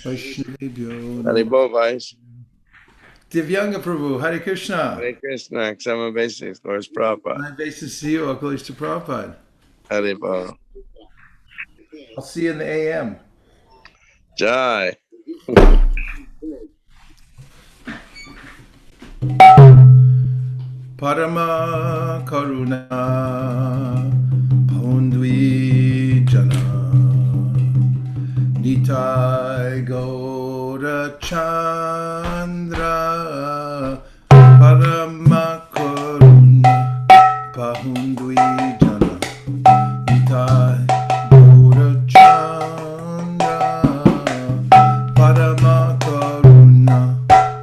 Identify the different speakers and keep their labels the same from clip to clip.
Speaker 1: Vaishnavibhyo Namo.
Speaker 2: Haribo Vais.
Speaker 1: Divyanga Prabhu, Hare Krishna.
Speaker 2: Hare Krishna, Ksama Basics, Lord's Prabhupada.
Speaker 1: My basis to you, all glories to Prabhupada.
Speaker 2: Haribo.
Speaker 1: I'll see you in the AM.
Speaker 2: Jai.
Speaker 1: Parama Karuna Paundvi Jana Nitai Gaura Chandra Parama Karuna Paundvi Jana Nitai Gaura Chandra Parama Karuna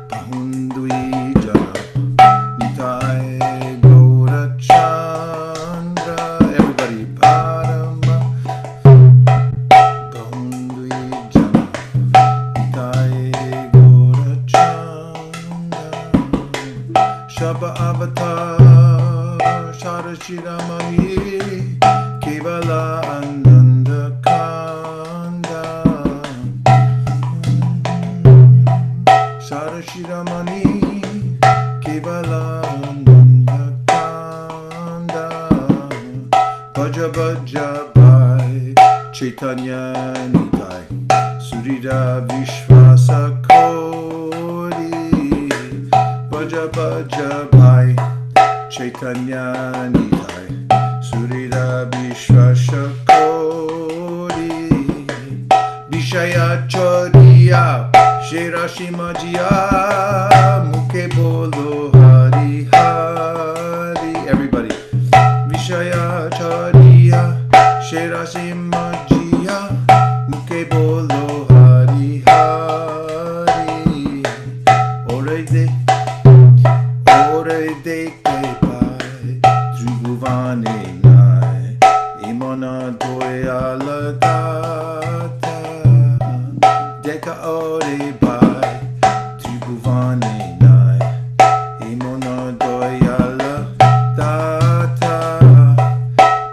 Speaker 1: Paundvi Jana Nitai Gaura Chandra. Everybody, Parama Paundvi Jana Nitai Gaura Chandra. Shaba Avatar Sharashiramani Kevala Ananda Kanda Sharashiramani Kevala Ananda Kanda Bhaja Bhaja Bhai Chaitanya Nitai Surira Vishwasa Kori Bhaja Bhaja Bhai Chaitanya Nitai Surira Vishwasa Kori Vishaya Choriya Sherashi Majiya Mukhe Bolo Hari Hari. Everybody. Vishaya Chariya Sherashi Majiya Mukhe Bolo Hari Hari. Ore de Pai Tribhuvane Nai Imana Doyala Tata Deka Ore Bai Tribhuvane Nai Imana Doyala Tata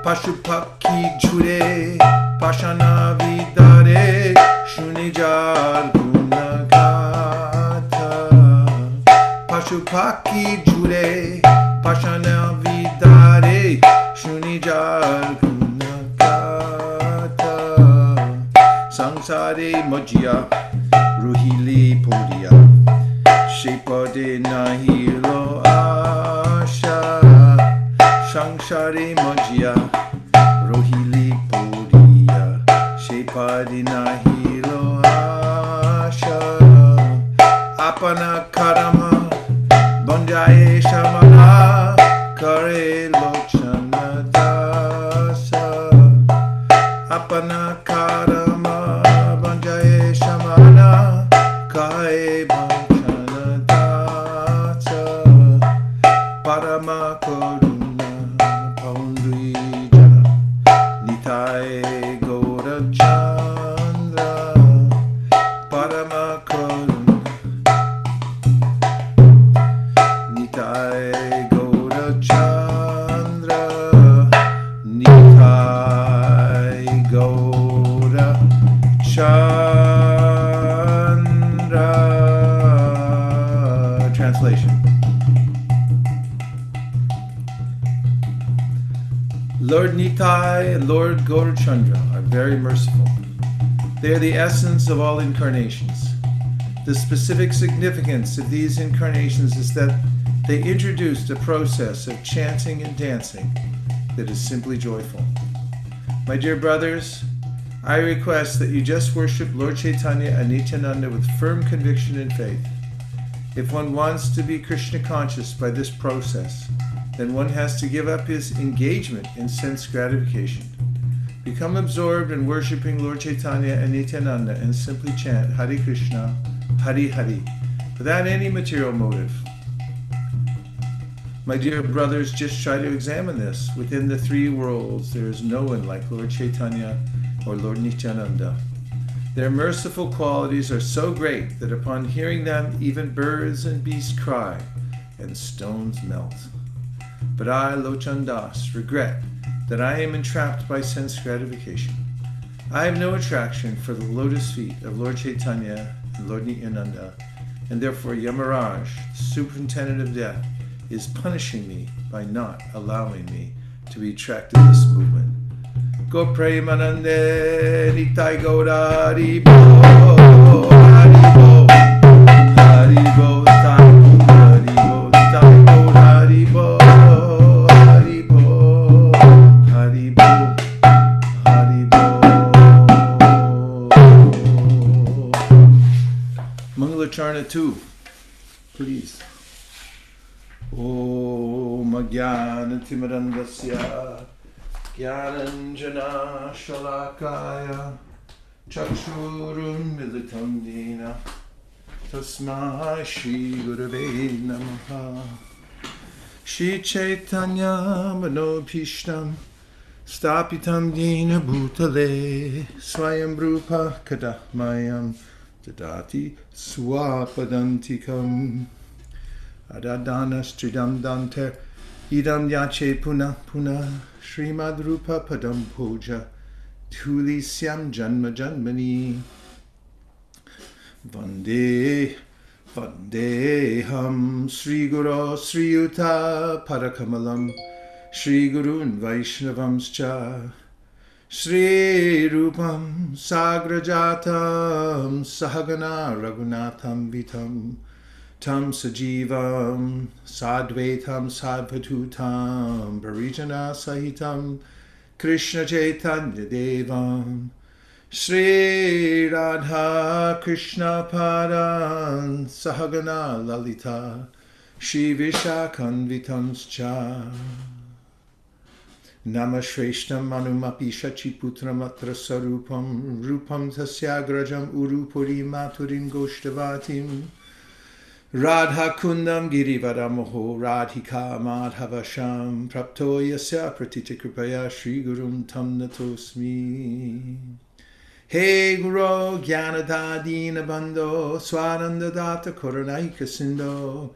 Speaker 1: Pashupaki Jure Pashana Vidare Shunijar Gunagata Pashupaki Jure Pashana Vidare Shunijar Gunagata Sangsare Majya Ruhili Podia Shepade Nahilo Asha Sangsare Majya Rohili Podia Shepade Nahilo Asha Apana Karama Banjaye Shamana Kare Lochana Dasa Apana Karama Banjaye Shamana Kare Lochana Dasa Parama Karuna Paundri Jana Nitai Gaura Chandra Parama Karuna Nitai Gaura Chandra Nitai Gaura Chandra. Translation. Lord Nitai and Lord Gaurachandra are very merciful. They are the essence of all incarnations. The specific significance of these incarnations is that they introduced a process of chanting and dancing that is simply joyful. My dear brothers, I request that you just worship Lord Chaitanya and Nityananda with firm conviction and faith. If one wants to be Krishna conscious by this process, then one has to give up his engagement in sense gratification. Become absorbed in worshipping Lord Chaitanya and Nityananda and simply chant Hare Krishna, Hare Hare, without any material motive. My dear brothers, just try to examine this. Within the three worlds, there is no one like Lord Chaitanya or Lord Nityananda. Their merciful qualities are so great that upon hearing them, even birds and beasts cry and stones melt. But I, Lochan Das, regret that I am entrapped by sense gratification. I have no attraction for the lotus feet of Lord Chaitanya and Lord Nityananda, and therefore Yamaraj, superintendent of death, is punishing me by not allowing me to be attracted to this movement. Go Premanande Nitai Gaura Haribo Haribo Haribo Haribo Nitai Gaura Haribo Haribo Haribo Haribo. Mangalacharna 2, please. Om Jnana Timirandasya Jnananjana Shalakaya Chakshurun Militam Dina Tasmai Shri Gurave Namaha Shri Chaitanya Manobhishtam Stapitam Dina Bhutale Swayam Rupa Kadahmayam Tadati Swapadantikam Adadana Stridam Dante Idam Yache Puna Puna Srimad Rupa Padam Puja Tuli Syam Janma Janmani Vande Vandeham Sri Guru Sri Yuta Parakamalam Sri Gurun Vaishnavamscha Sri Rupam Sagrajatam Sahagana Raghunatham Vitam Tam Sajivam Sadvaitam Sadvatutam Parijana Sahitam Krishna Chaitanya Devam Sri Radha Krishna Padan Sahagana Lalita Shri Vishakanvitamscha Namashreshnam Manumapi Shachiputram Atra Sarupam Rupam Tasyagrajam Urupuri Maturim Goshtavatim Radha Kundam Girivadamoho Radhika Madhavasham Prapto Yasya Pratita Kripaya Shri Gurum Tam Natosmi Hey Guru Jnanada Dina Bando Swaranda Data Korunaika Sindo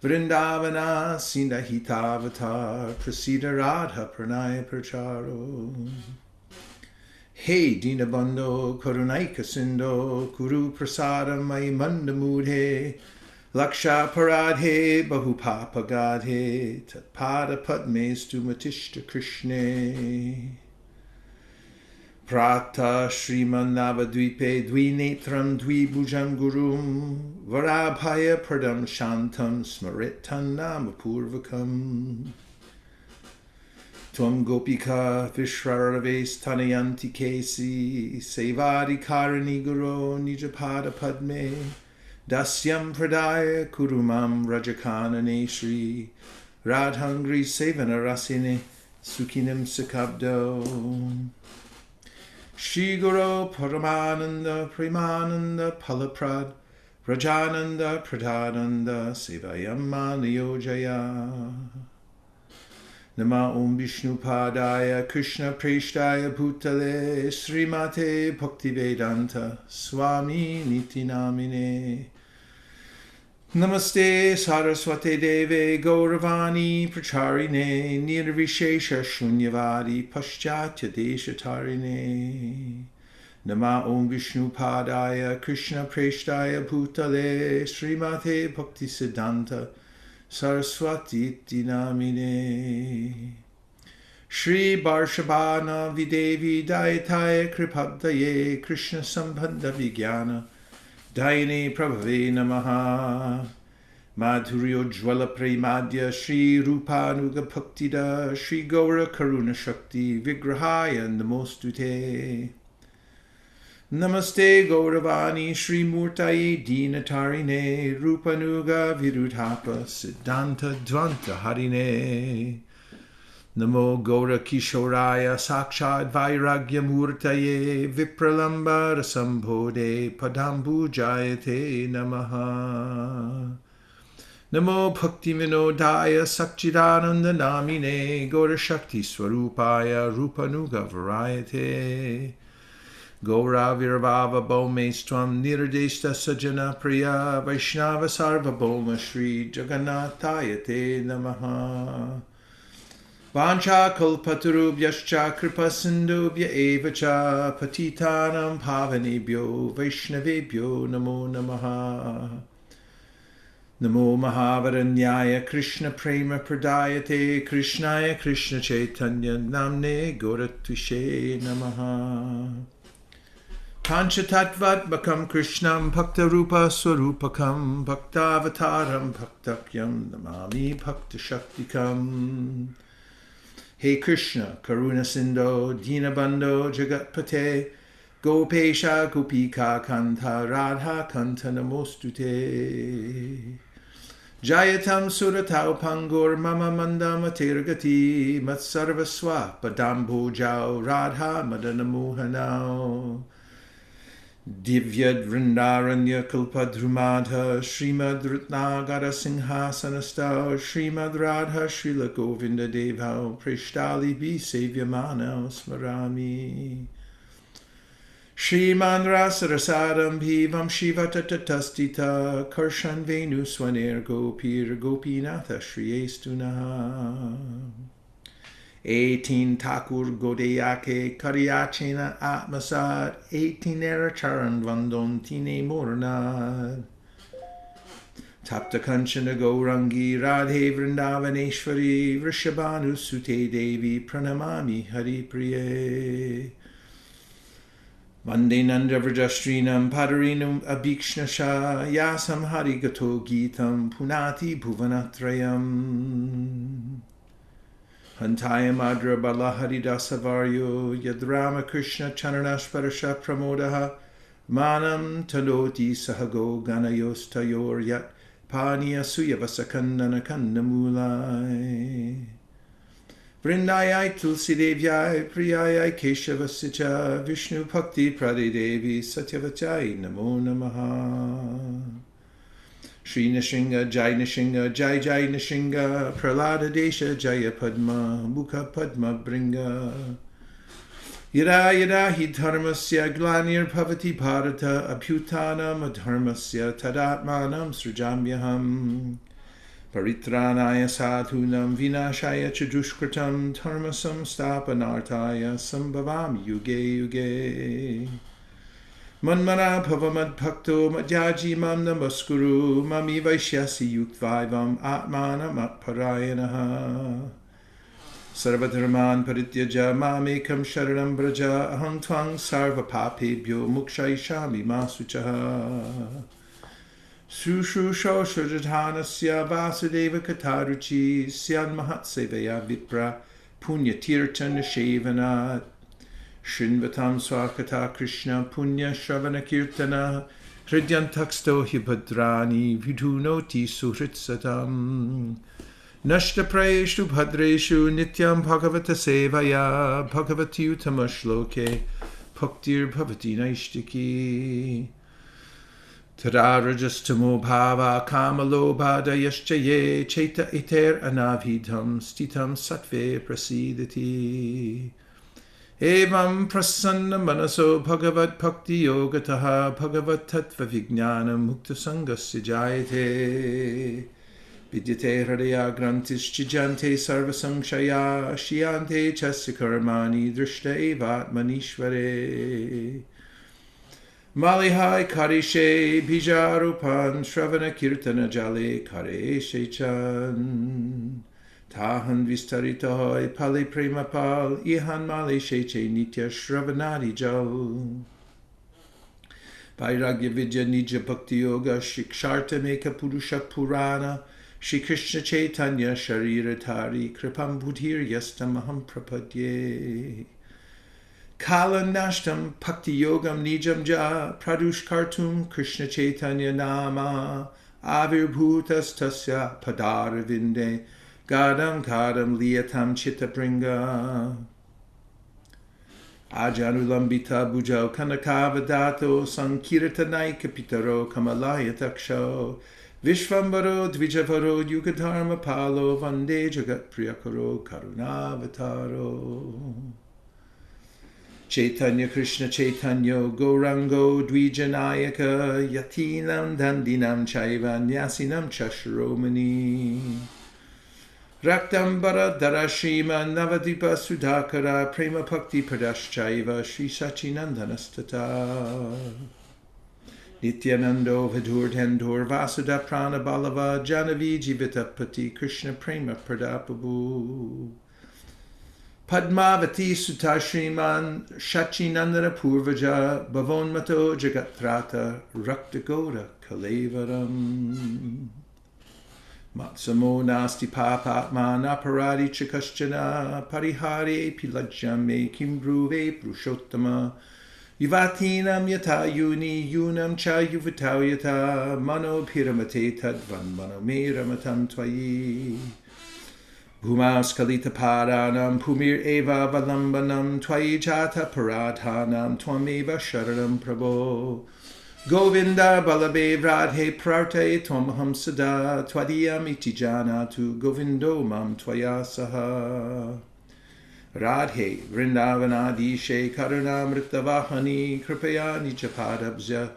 Speaker 1: Vrindavana Sindahitavatar Prasida Radha Pranaya Pracharo Hey Dinabando Korunaika Sindo Kuru Prasada Mai Mandamudhe Laksha Paradhe Bahupapagadhe Tatpada Padmestu Matishta Krishne Prata Shriman Navadvipe Dvinetram Dvibhujam Gurum Varabhaya Pradam Shantam Smaritan Namapurvakam Tvam Gopika Vishwaraves Tanayanti Kesi Sevari Karani Guru Nijapada Padme Dasyam Pradaya Kurumam Rajakanane Shri Radhangri Sevana Rasine Sukhinim Sakabdo Shri Guru Paramananda Premananda Palaprad Rajananda Pradhananda Sevayam Maniyojaya Nama Om Vishnu Padaya Krishna Preshtaya Bhutale Srimate Bhaktivedanta Swami Niti Namine Namaste Saraswate Deve Gauravani Pracharine Nirvishesha Shunyavadi Paschatya Deshatarine Nama Om Vishnu Padaya Krishna Preshtaya Bhutale Srimate Bhaktisiddhanta Saraswati iti namine Shri Barshabhana Videvi Dayataya Kripabdaye Krishna Sambandha Vijnana Dayane Prabhave Namaha Madhuryo Jwala Premadya Shri Rupanuga Bhaktida Shri Gaura Karuna Shakti Vigrahaya Namostute Namaste Gauravani Shri Murtaye Dinatarine Rupanuga Virudhapa Siddhanta Dvanta Harine Namo Gaura Kishoraya Sakshad Vairagya Murtaye Vipralamba Rasambhode Padambu Jayate Namaha Namo Bhakti Vinodaya Sakchidananda Namine Gaura Shakti Swarupaya Rupanuga Varayate Gaura Virvava Bhaumestvam Nirdeshta Sajana Priya Vaishnava Sarva Bhauma Shri Jagannathaya Te Namaha Vancha kalpatarubhyascha kripasindubhya evacha patitanam pavanebhyo vaishnavebhyo namo namaha. Namo Mahavaranyaya Krishna Prema Pradayate Krishnaya Krishna Chaitanya Namne Goratushe Namaha. Panchatattvatmakam Krishnam Bhaktarupa Swarupakam Bhaktavataram Bhaktakyam Namami Bhaktashaktikam. Hey Krishna, Karuna Sindho, Dinabandho, Jagatpate, Gopesha Gopika Kanta Radha Kanta Namostute. Jayatam Suratau Pangur Mama Mandama Tergati Matsarvaswa Padambo Jao Radha Madanamohanao. Divyad Vrindaranya Kalpadrumadha Srimad Ratnagara Singhasanastao Srimad Radha Srila Govinda Devao Prishtali Bi Sevyamano Smarami. Shriman Rasarasadam Bhivam Shivatatastita Karshan Venu Swaner Gopir Gopinatha Shriyestuna. 18 Thakur Godeyake Karyachena Atmasad 18 Eracharan Vandon Tine Mornad. Tapta Kanchana Gaurangi Radhe Vrindavaneshwari Vrishabhanu Sute Devi Pranamami Hari Priye. Vande Nanda Vrajastrinam Padarinam Abhikshnasha Yasam Harigato Gitam Punati Bhuvanatrayam. Hantaya Madra Bala Haridasa Varyo Yadrama Krishna Chananashparasha Pramodaha Manam Tanoti Sahago Ganayos Tayor Yat Paniya Suyavasakandana Kandamulai. Vrindayai Tulsi Devyai Priyayai Keshavasicha Vishnu Bhakti Prade Devi Satyavachai Namo Namaha. Shri Nishinga Jai Nishinga Jai Jai Nishinga Pralada Desha Jaya Padma Mukha Padma Bringa. Yada yada hi dharmasya glanir bhavati bharata abhutanam adharmasya tadatmanam srijamyaham. Paritranaya sadhunam vinashaya chadushkratam dharmasam stapanartaya sambhavam yuge yuge. Manmana bhavamad bhakto madhyaji mam namaskuru mami vaishyasi yuktvaivam atmanam atparayanaha. Sarvadharman parityaja mamekam sharanam braja aham tvang sarva papebhyo mukshayishami masuchaha. Sushusho shajadhanasya vasudeva kataruchi syan mahatsevaya vipra punyatirtan shevanat. Shinvatam swakata Krishna punya shravana kirtana hridyantaksto hibhadrani vidhunoti suhritsatam. Nashta prayeshu bhadreshu nityam bhagavata sevaya bhagavati utamashloke bhaktir bhavati naishtiki. Tadarajastumo bhava kamalobha dayaschaye cheta iter anavidham stitam sattve prasidati. Evam prasanna manaso bhagavat bhakti yogataha bhagavat tattva vijnanam mukta sangasya jayate. Vidyate hridaya grantis chijante sarvasangshaya shiyante chasya karmani drishta evat manishvare. Malihai karishe bijarupan shravana kirtana jale kareshe chan. Tahan vistaritohoi pali premapal ihan male sheche nitya shravanadi jal. Vairagya vidya nija bhakti yoga shiksharta meka purusha purana. Shri Krishna Chaitanya Shariratari Kripam Budhir Yastam Aham Prapadye. Kala Nashtam Bhakti Yogam Nijam Ja Pradush Kartum Krishna Chaitanya Nama Avirbhutas Tasya Padaravinde Gadam Gadam Liyatam Chitabringa. Ajanulambita Bujao Kanakavadato Sankirtanai Kapitaro Kamalaya Taksho. Vishvambaro Dvijavaro Yugadharma Palo Vande Jagat Priyakaro Karunavataro. Chaitanya Krishna Chaitanya Gaurango Dvijanayaka Yatinam Dandinam Chaiva Nyasinam Chashromani. Raktambara Darashima Navadipa Sudhakara Prema Bhakti Pradashchaiva Sri Sachinandanastata Nityanando Vidurdhendur Vasuda Prana Balava Janavi Jivitapati Krishna Prema Pradapabu Padmavati Sutta Shriman Shachinandana Purvaja Bhavon Mato Jagatrata Raktagoda Kalevaram Matsamo Nasti Papatman Aparadi Chikaschana Parihare Pilajame Kimbruve Prushottama Yuvatinam Yata Yuni Yunam Cha Yuvatau Yata Mano Piramate Tadvan Mano Meramatam Twayi Bhumas Kalita Paranam Pumir Eva Valambanam Twayi Jata Paradhanam Twameva Sharanam Prabho Govinda Balabe Radhe Prarte Twamaham Sada Twadiyam Itijana tu Govindo Mam Twaya Saha Radhe Vrindavanadishe Karunamritavahani Kripaya Nijapadabhya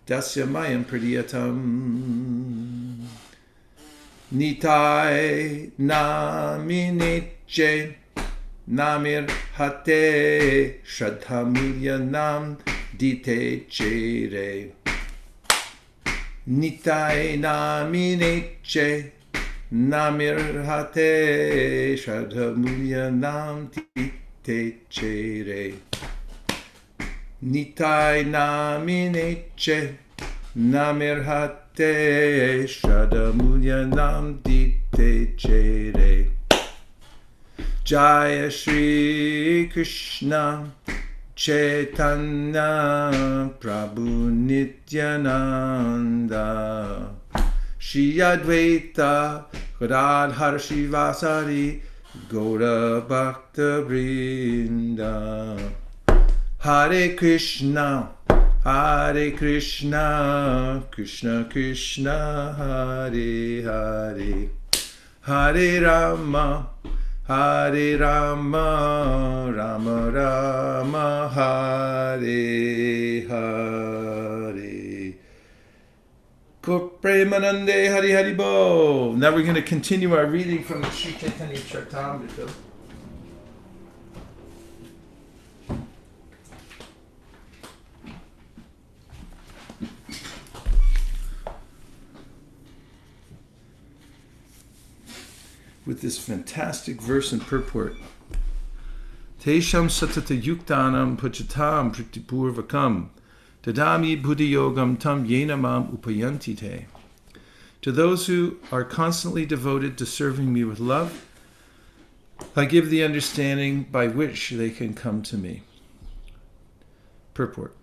Speaker 1: Dasya Mayam Priyatam Nitai Namineche Namir Hate Shradhamilya Nam Dite Chere Nitai Namineche Namir Hate Shradhamilya Nam Dite Chere Nitai Namineche Namir Hate Shradhamilya Nam Dite Chere Jaya Shri Krishna Chaitanya Prabhu Nityananda Shri Advaita Gadadhar Shivasari Gaura Bhakta Vrinda Hare Krishna Krishna Krishna Hare Hare Hare Rama Rama Rama Hare Hare Premanande Hari Hari Bo. Now we're going to continue our reading from the Sri Chaitanya Charitamrita. With this fantastic verse and purport. Tesham satata yuktanam pachatam pritipurvakam dadami buddhi yogam tam yenamam upayanti te. To those who are constantly devoted to serving me with love, I give the understanding by which they can come to me. Purport.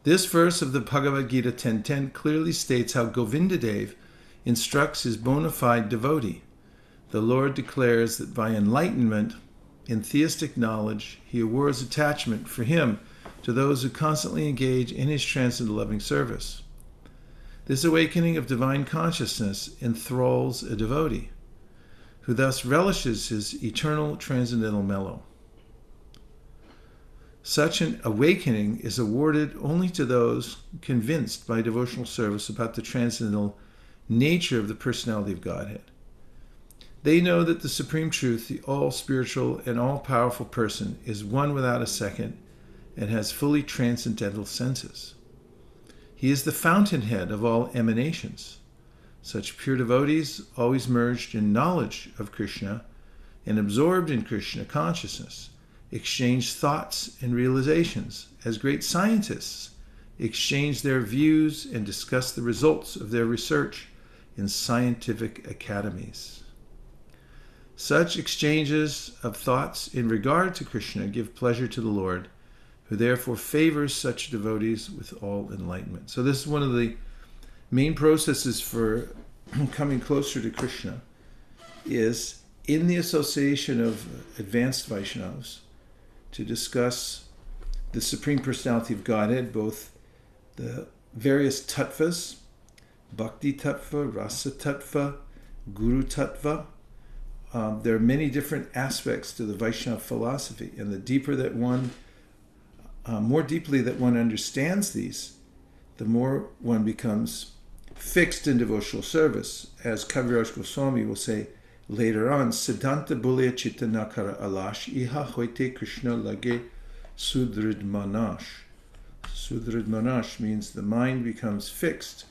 Speaker 1: This verse of the Bhagavad Gita 10.10 clearly states how Govindadev instructs his bona fide devotee. The Lord declares that by enlightenment in theistic knowledge, he awards attachment for him to those who constantly engage in his transcendental loving service. This awakening of divine consciousness enthralls a devotee, who thus relishes his eternal transcendental mellow. Such an awakening is awarded only to those convinced by devotional service about the transcendental nature of the personality of Godhead. They know that the supreme truth, the all-spiritual and all-powerful person, is one without a second and has fully transcendental senses. He is the fountainhead of all emanations. Such pure devotees, always merged in knowledge of Krishna and absorbed in Krishna consciousness, exchange thoughts and realizations as great scientists exchange their views and discuss the results of their research in scientific academies. Such exchanges of thoughts in regard to Krishna give pleasure to the Lord, who therefore favors such devotees with all enlightenment. So this is one of the main processes for coming closer to Krishna, is in the association of advanced Vaishnavas to discuss the Supreme Personality of Godhead, both the various tattvas, Bhakti Tattva, Rasa Tattva, Guru Tattva. There are many different aspects to the Vaishnava philosophy, and the deeper that one, more deeply that one understands these, the more one becomes fixed in devotional service. As Kaviraj Goswami will say later on, Siddhanta Bulya Chitta Nakara Alash Iha Hoite Krishna Lage Sudrid Manash. Sudrid Manash means the mind becomes fixed.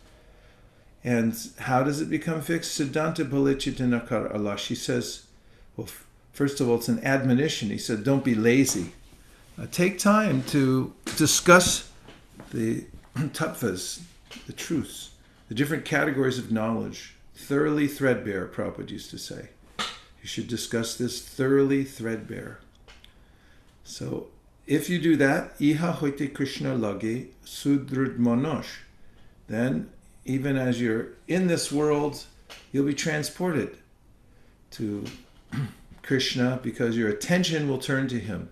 Speaker 1: And how does it become fixed? Siddhanta Bulya Chitta Nakara Alash. He says, well, first of all, it's an admonition. He said, don't be lazy. Take time to discuss the tattvas, the truths, the different categories of knowledge, thoroughly threadbare, Prabhupada used to say. You should discuss this thoroughly threadbare. So, if you do that, Iha hoite Krishna lage sudrud manosh, then even as you're in this world, you'll be transported to Krishna because your attention will turn to him.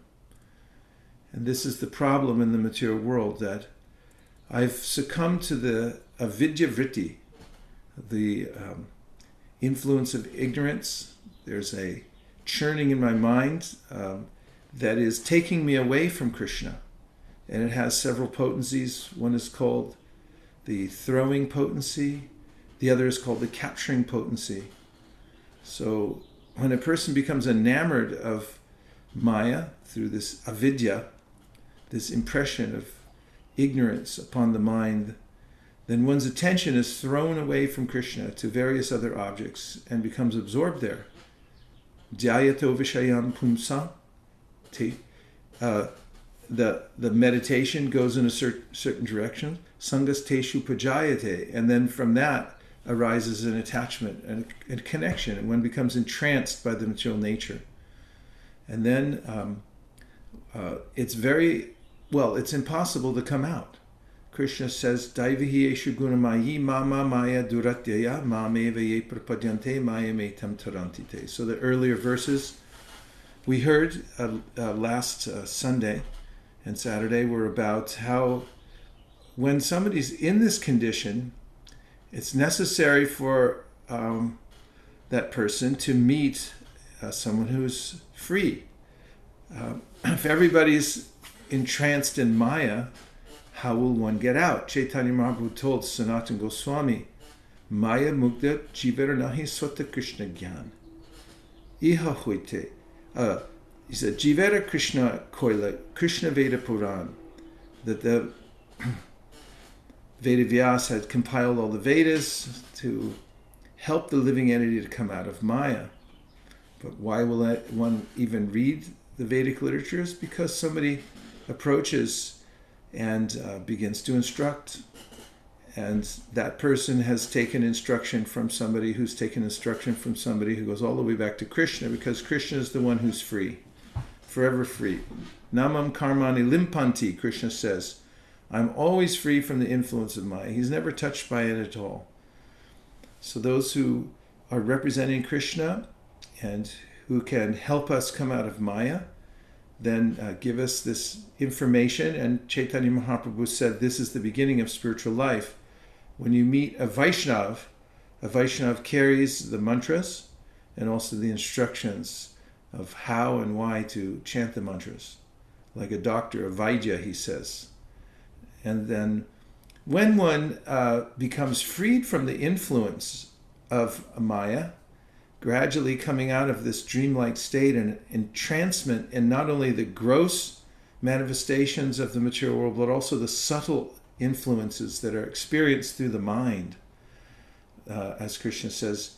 Speaker 1: And this is the problem in the material world, that I've succumbed to the avidya vritti, the influence of ignorance. There's a churning in my mind that is taking me away from Krishna. And it has several potencies. One is called the throwing potency. The other is called the capturing potency. So when a person becomes enamored of Maya through this avidya, this impression of ignorance upon the mind, then one's attention is thrown away from Krishna to various other objects and becomes absorbed there. Dhyayato vishayam pumsa. The meditation goes in a certain direction. Sangas teshu pajayate. And then from that arises an attachment and a connection, and one becomes entranced by the material nature. And then it's impossible to come out. Krishna says, Daivihi eshu gunamayi mama maya duratyaya mameva ye prapadyante maya metam tarantite. So the earlier verses we heard last Sunday and Saturday were about how when somebody's in this condition, it's necessary for that person to meet someone who's free. If everybody's entranced in Maya, how will one get out? Chaitanya Mahaprabhu told Sanatana Goswami, Maya mukta jivara nahi swata Krishna gyan. Iha hoite. He said, Jivera Krishna Koila, Krishna Veda Puran, that the Veda Vyas had compiled all the Vedas to help the living entity to come out of Maya. But why will one even read the Vedic literatures? Because somebody approaches and begins to instruct. And that person has taken instruction from somebody who's taken instruction from somebody who goes all the way back to Krishna, because Krishna is the one who's free, forever free. Namam karmani limpanti, Krishna says. I'm always free from the influence of Maya. He's never touched by it at all. So those who are representing Krishna and who can help us come out of Maya, then give us this information. And Chaitanya Mahaprabhu said this is the beginning of spiritual life. When you meet a Vaishnav carries the mantras and also the instructions of how and why to chant the mantras. Like a doctor, a Vaidya, he says. And then when one becomes freed from the influence of Maya, gradually coming out of this dreamlike state and entrancement in not only the gross manifestations of the material world, but also the subtle influences that are experienced through the mind. As Krishna says,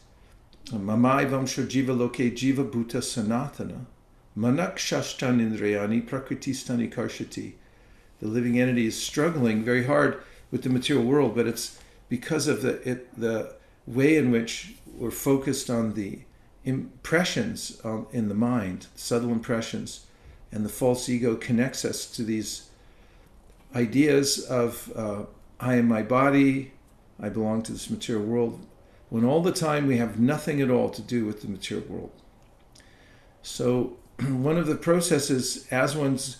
Speaker 1: Mamai vamsho jiva loke jiva bhuta sanatana manak shashtan indriyani prakritistani karshati. The living entity is struggling very hard with the material world, but it's because of the way in which we're focused on the impressions in the mind, subtle impressions, and the false ego connects us to these ideas of I am my body, I belong to this material world, when all the time we have nothing at all to do with the material world. So one of the processes as one's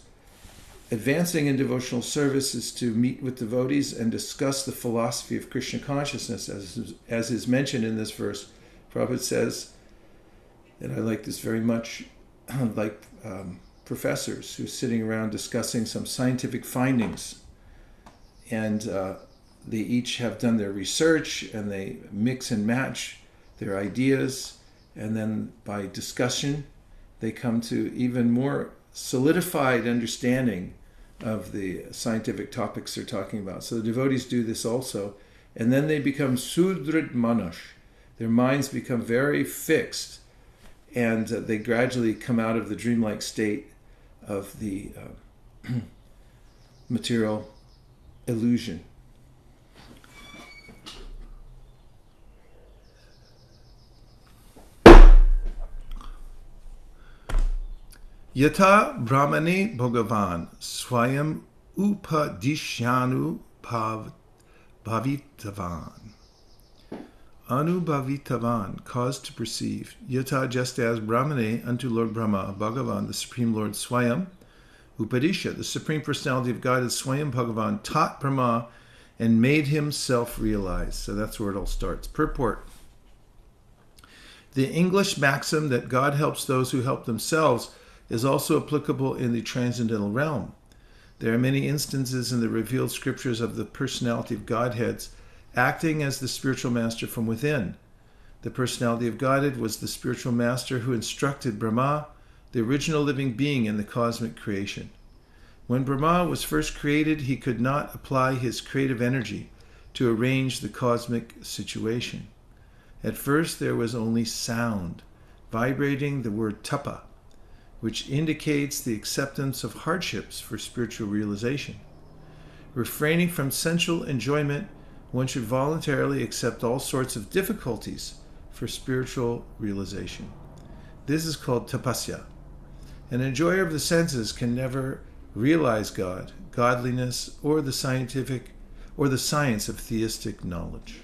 Speaker 1: advancing in devotional service is to meet with devotees and discuss the philosophy of Krishna consciousness, as is mentioned in this verse. Prabhupada says, and I like this very much, like professors who are sitting around discussing some scientific findings. And they each have done their research and they mix and match their ideas, and then by discussion they come to even more solidified understanding of the scientific topics they're talking about. So the devotees do this also, and then they become sudrit manash. Their minds become very fixed, and they gradually come out of the dreamlike state of the material illusion. Yata Brahmane Bhagavan Swayam Upadishyanu Bhavitavan. Anubhavitavan, caused to perceive. Yata, just as Brahmane, unto Lord Brahma, Bhagavan, the Supreme Lord Swayam, Upadisha, the Supreme Personality of God, is Swayam Bhagavan, taught Brahma and made himself realize. So that's where it all starts. Purport. The English maxim that God helps those who help themselves is also applicable in the transcendental realm. There are many instances in the revealed scriptures of the personality of Godheads acting as the spiritual master from within. The personality of Godhead was the spiritual master who instructed Brahma, the original living being in the cosmic creation. When Brahma was first created, he could not apply his creative energy to arrange the cosmic situation. At first, there was only sound, vibrating the word tapa, which indicates the acceptance of hardships for spiritual realization. Refraining from sensual enjoyment, one should voluntarily accept all sorts of difficulties for spiritual realization. This is called tapasya. An enjoyer of the senses can never realize God, godliness, or the scientific or the science of theistic knowledge.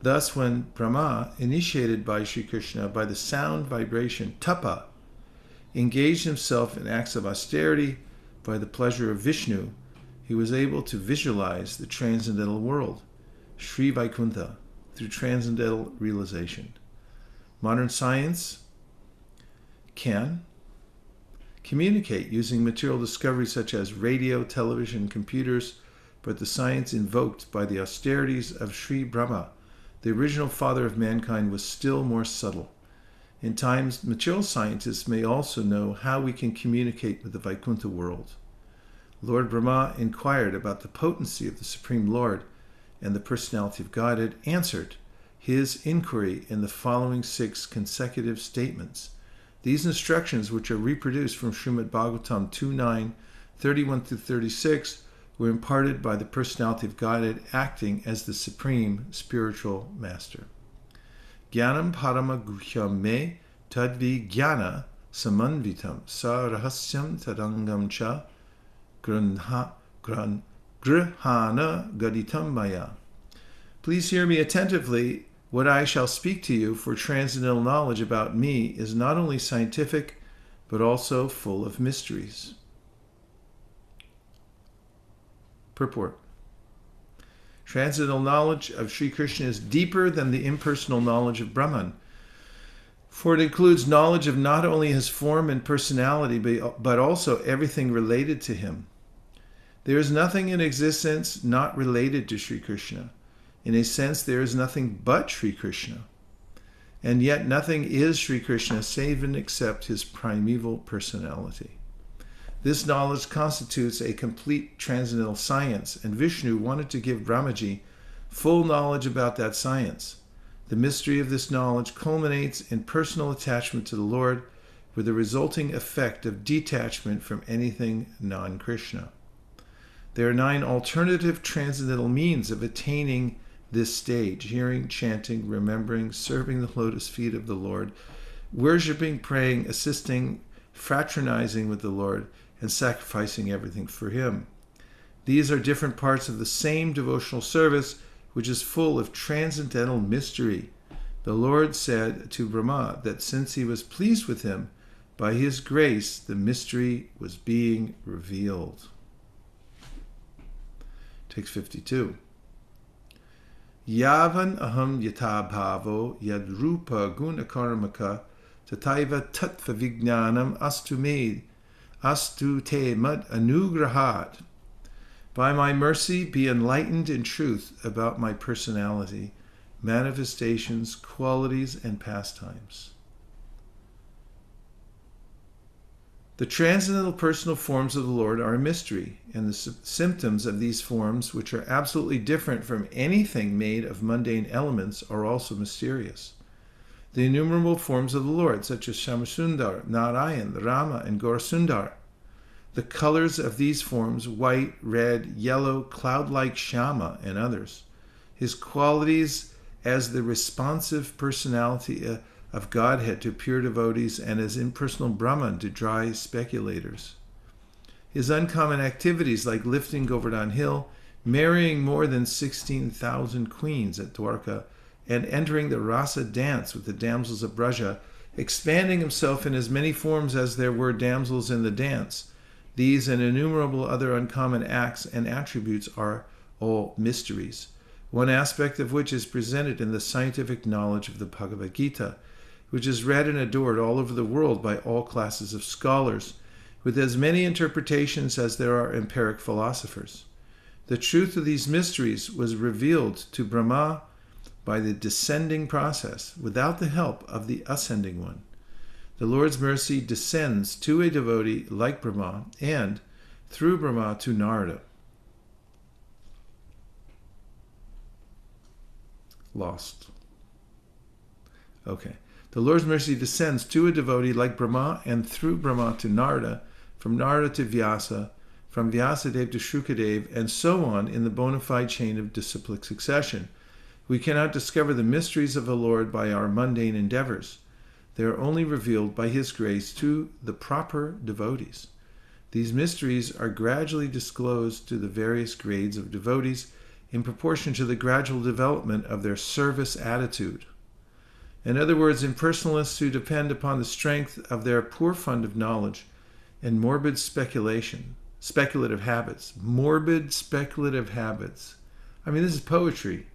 Speaker 1: Thus, when Brahma, initiated by Sri Krishna by the sound vibration tapa, engaged himself in acts of austerity by the pleasure of Vishnu, he was able to visualize the transcendental world, Sri Vaikuntha, through transcendental realization. Modern science can communicate using material discoveries such as radio, television, computers, but the science invoked by the austerities of Sri Brahma, the original father of mankind, was still more subtle. In times, material scientists may also know how we can communicate with the Vaikuntha world. Lord Brahma inquired about the potency of the Supreme Lord, and the personality of Godhead answered his inquiry in the following 6 consecutive statements. These instructions, which are reproduced from Srimad Bhagavatam 2.9, 31 through 36, were imparted by the personality of Godhead acting as the supreme spiritual master. Jnanam parama guhyam me tadvi jnana samanvitam sa rahasyam tadangam cha grihana gaditam maya. Please hear me attentively. What I shall speak to you for transcendental knowledge about me is not only scientific, but also full of mysteries. Purport. Transcendental knowledge of Sri Krishna is deeper than the impersonal knowledge of Brahman, for it includes knowledge of not only his form and personality, but also everything related to him. There is nothing in existence not related to Sri Krishna. In a sense, there is nothing but Sri Krishna. And yet nothing is Sri Krishna save and except his primeval personality. This knowledge constitutes a complete transcendental science, and Vishnu wanted to give Brahmaji full knowledge about that science. The mystery of this knowledge culminates in personal attachment to the Lord, with the resulting effect of detachment from anything non-Krishna. There are 9 alternative transcendental means of attaining this stage: hearing, chanting, remembering, serving the lotus feet of the Lord, worshipping, praying, assisting, fraternizing with the Lord, and sacrificing everything for him. These are different parts of the same devotional service, which is full of transcendental mystery. The Lord said to Brahma that since he was pleased with him, by his grace the mystery was being revealed. Text 52. Yavan aham yata bhavo yadrupa gunakarmaka tataiva tattva vijnanam astu te mad anugrahat. By my mercy, be enlightened in truth about my personality, manifestations, qualities, and pastimes. The transcendental personal forms of the Lord are a mystery, and the symptoms of these forms, which are absolutely different from anything made of mundane elements, are also mysterious. The innumerable forms of the Lord, such as Shamasundar, Narayan, Rama, and Gaurasundar. The colors of these forms, white, red, yellow, cloud-like Shama, and others. His qualities as the responsive personality of Godhead to pure devotees and as impersonal Brahman to dry speculators. His uncommon activities like lifting Govardhan Hill, marrying more than 16,000 queens at Dwarka, and entering the rasa dance with the damsels of Braja, expanding himself in as many forms as there were damsels in the dance. These and innumerable other uncommon acts and attributes are all mysteries, one aspect of which is presented in the scientific knowledge of the Bhagavad Gita, which is read and adored all over the world by all classes of scholars, with as many interpretations as there are empiric philosophers. The truth of these mysteries was revealed to Brahma by the descending process, without the help of the ascending one. The Lord's mercy descends to a devotee like Brahma and, through Brahma, to Narada. Lost. Okay. The Lord's mercy descends to a devotee like Brahma and through Brahma to Narada, from Narada to Vyasa, from Vyasadeva to Shrukadev, and so on in the bona fide chain of disciplic succession. We cannot discover the mysteries of the Lord by our mundane endeavors. They are only revealed by His grace to the proper devotees. These mysteries are gradually disclosed to the various grades of devotees in proportion to the gradual development of their service attitude. In other words, impersonalists who depend upon the strength of their poor fund of knowledge and morbid speculative habits. Morbid speculative habits. I mean, this is poetry.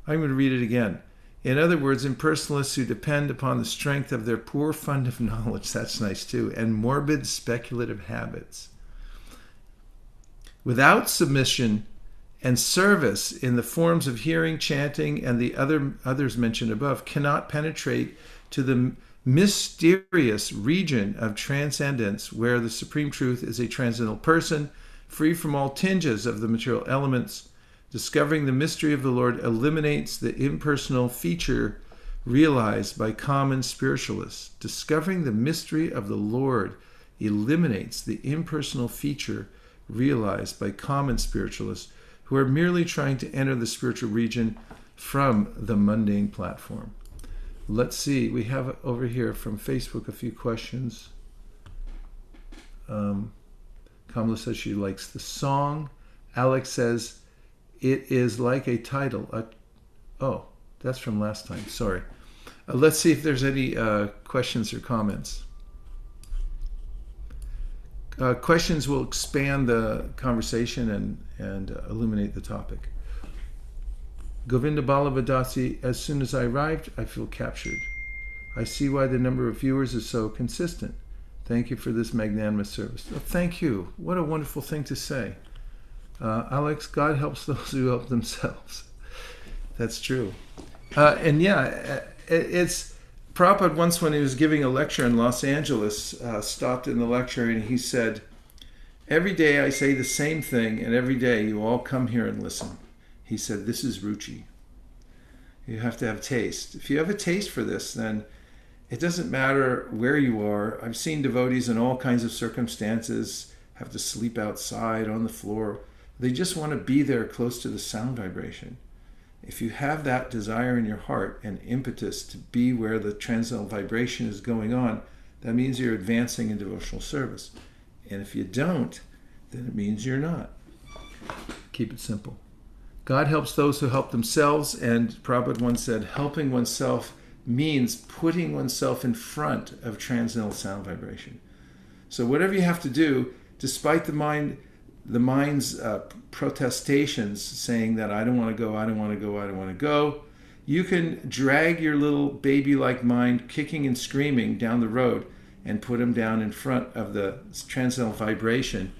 Speaker 1: I'm going to read it again. In other words, impersonalists who depend upon the strength of their poor fund of knowledge, that's nice too, and morbid speculative habits. Without submission and service in the forms of hearing, chanting, and the others mentioned above, cannot penetrate to the mysterious region of transcendence where the Supreme Truth is a transcendental person, free from all tinges of the material elements. Discovering the mystery of the Lord eliminates the impersonal feature realized by common spiritualists. Discovering the mystery of the Lord eliminates the impersonal feature realized by common spiritualists who are merely trying to enter the spiritual region from the mundane platform. Let's see, we have over here from Facebook a few questions. Kamala says she likes the song. Alex says, it is like a title. Oh, that's from last time. Sorry. Let's see if there's any questions or comments. Questions will expand the conversation and illuminate the topic. Govinda Balavadasi, as soon as I arrived, I feel captured. I see why the number of viewers is so consistent. Thank you for this magnanimous service. Oh, thank you. What a wonderful thing to say. Alex, God helps those who help themselves. That's true. And yeah, it's Prabhupada once when he was giving a lecture in Los Angeles, stopped in the lecture and he said, every day I say the same thing and every day you all come here and listen. He said, this is ruchi. You have to have taste. If you have a taste for this, then it doesn't matter where you are. I've seen devotees in all kinds of circumstances have to sleep outside on the floor. They just want to be there close to the sound vibration. If you have that desire in your heart and impetus to be where the transcendental vibration is going on, that means you're advancing in devotional service. And if you don't, then it means you're not. Keep it simple. God helps those who help themselves, and Prabhupada once said, helping oneself means putting oneself in front of transcendental sound vibration. So whatever you have to do, despite the mind's protestations saying that I don't want to go, I don't want to go, I don't want to go, you can drag your little baby-like mind kicking and screaming down the road and put him down in front of the transcendental vibration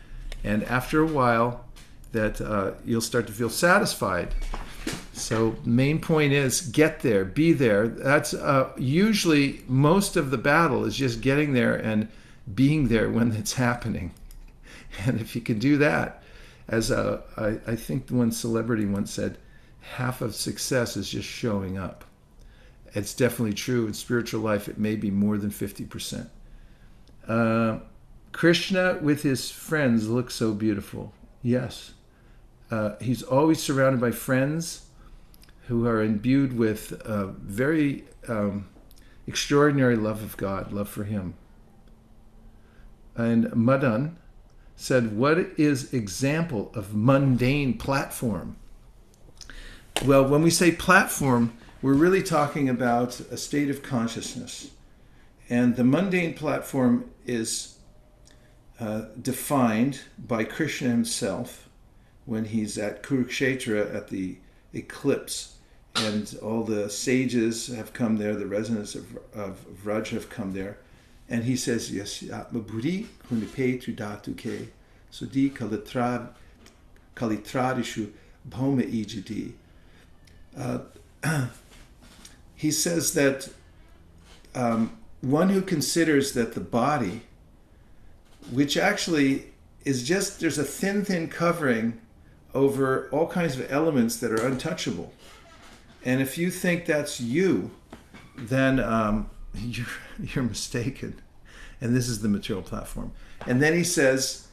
Speaker 1: And after a while, that you'll start to feel satisfied. So main point is get there, be there. That's usually most of the battle is just getting there and being there when it's happening. And if you can do that, as I think one celebrity once said, half of success is just showing up. It's definitely true. In spiritual life, it may be more than 50%. Krishna with his friends looks so beautiful. Yes. He's always surrounded by friends who are imbued with very extraordinary love of God, love for him. And Madan said, what is example of mundane platform? Well, when we say platform, we're really talking about a state of consciousness. And the mundane platform is defined by Krishna himself when he's at Kurukshetra at the eclipse. And all the sages have come there, the residents of Vraj have come there. And he says, yes, Maburi Kunipe Tudatuke, Sudi Kalitradishu Bhoma Ijidi. He says that one who considers that the body, which actually is just, there's a thin covering over all kinds of elements that are untouchable. And if you think that's you, then you're mistaken. And this is the material platform. And then he says,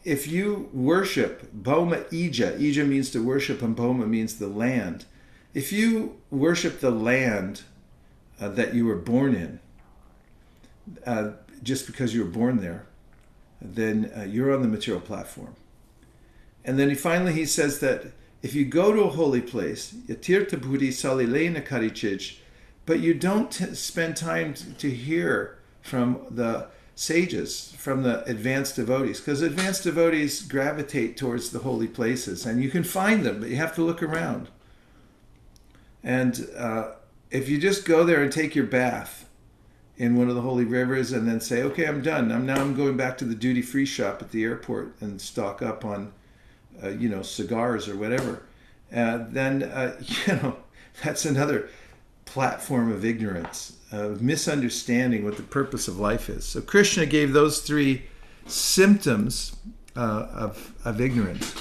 Speaker 1: if you worship Bhoma Ija, Ija means to worship and Bhoma means the land. If you worship the land that you were born in, just because you were born there, then you're on the material platform. And then finally he says that if you go to a holy place, yatirtha buddhi salilena karichij, but you don't spend time to hear from the sages, from the advanced devotees, because advanced devotees gravitate towards the holy places, and you can find them, but you have to look around. And if you just go there and take your bath in one of the holy rivers and then say, okay, I'm done. I'm going back to the duty-free shop at the airport and stock up on, cigars or whatever. Then that's another platform of ignorance, of misunderstanding what the purpose of life is. So Krishna gave those three symptoms of ignorance.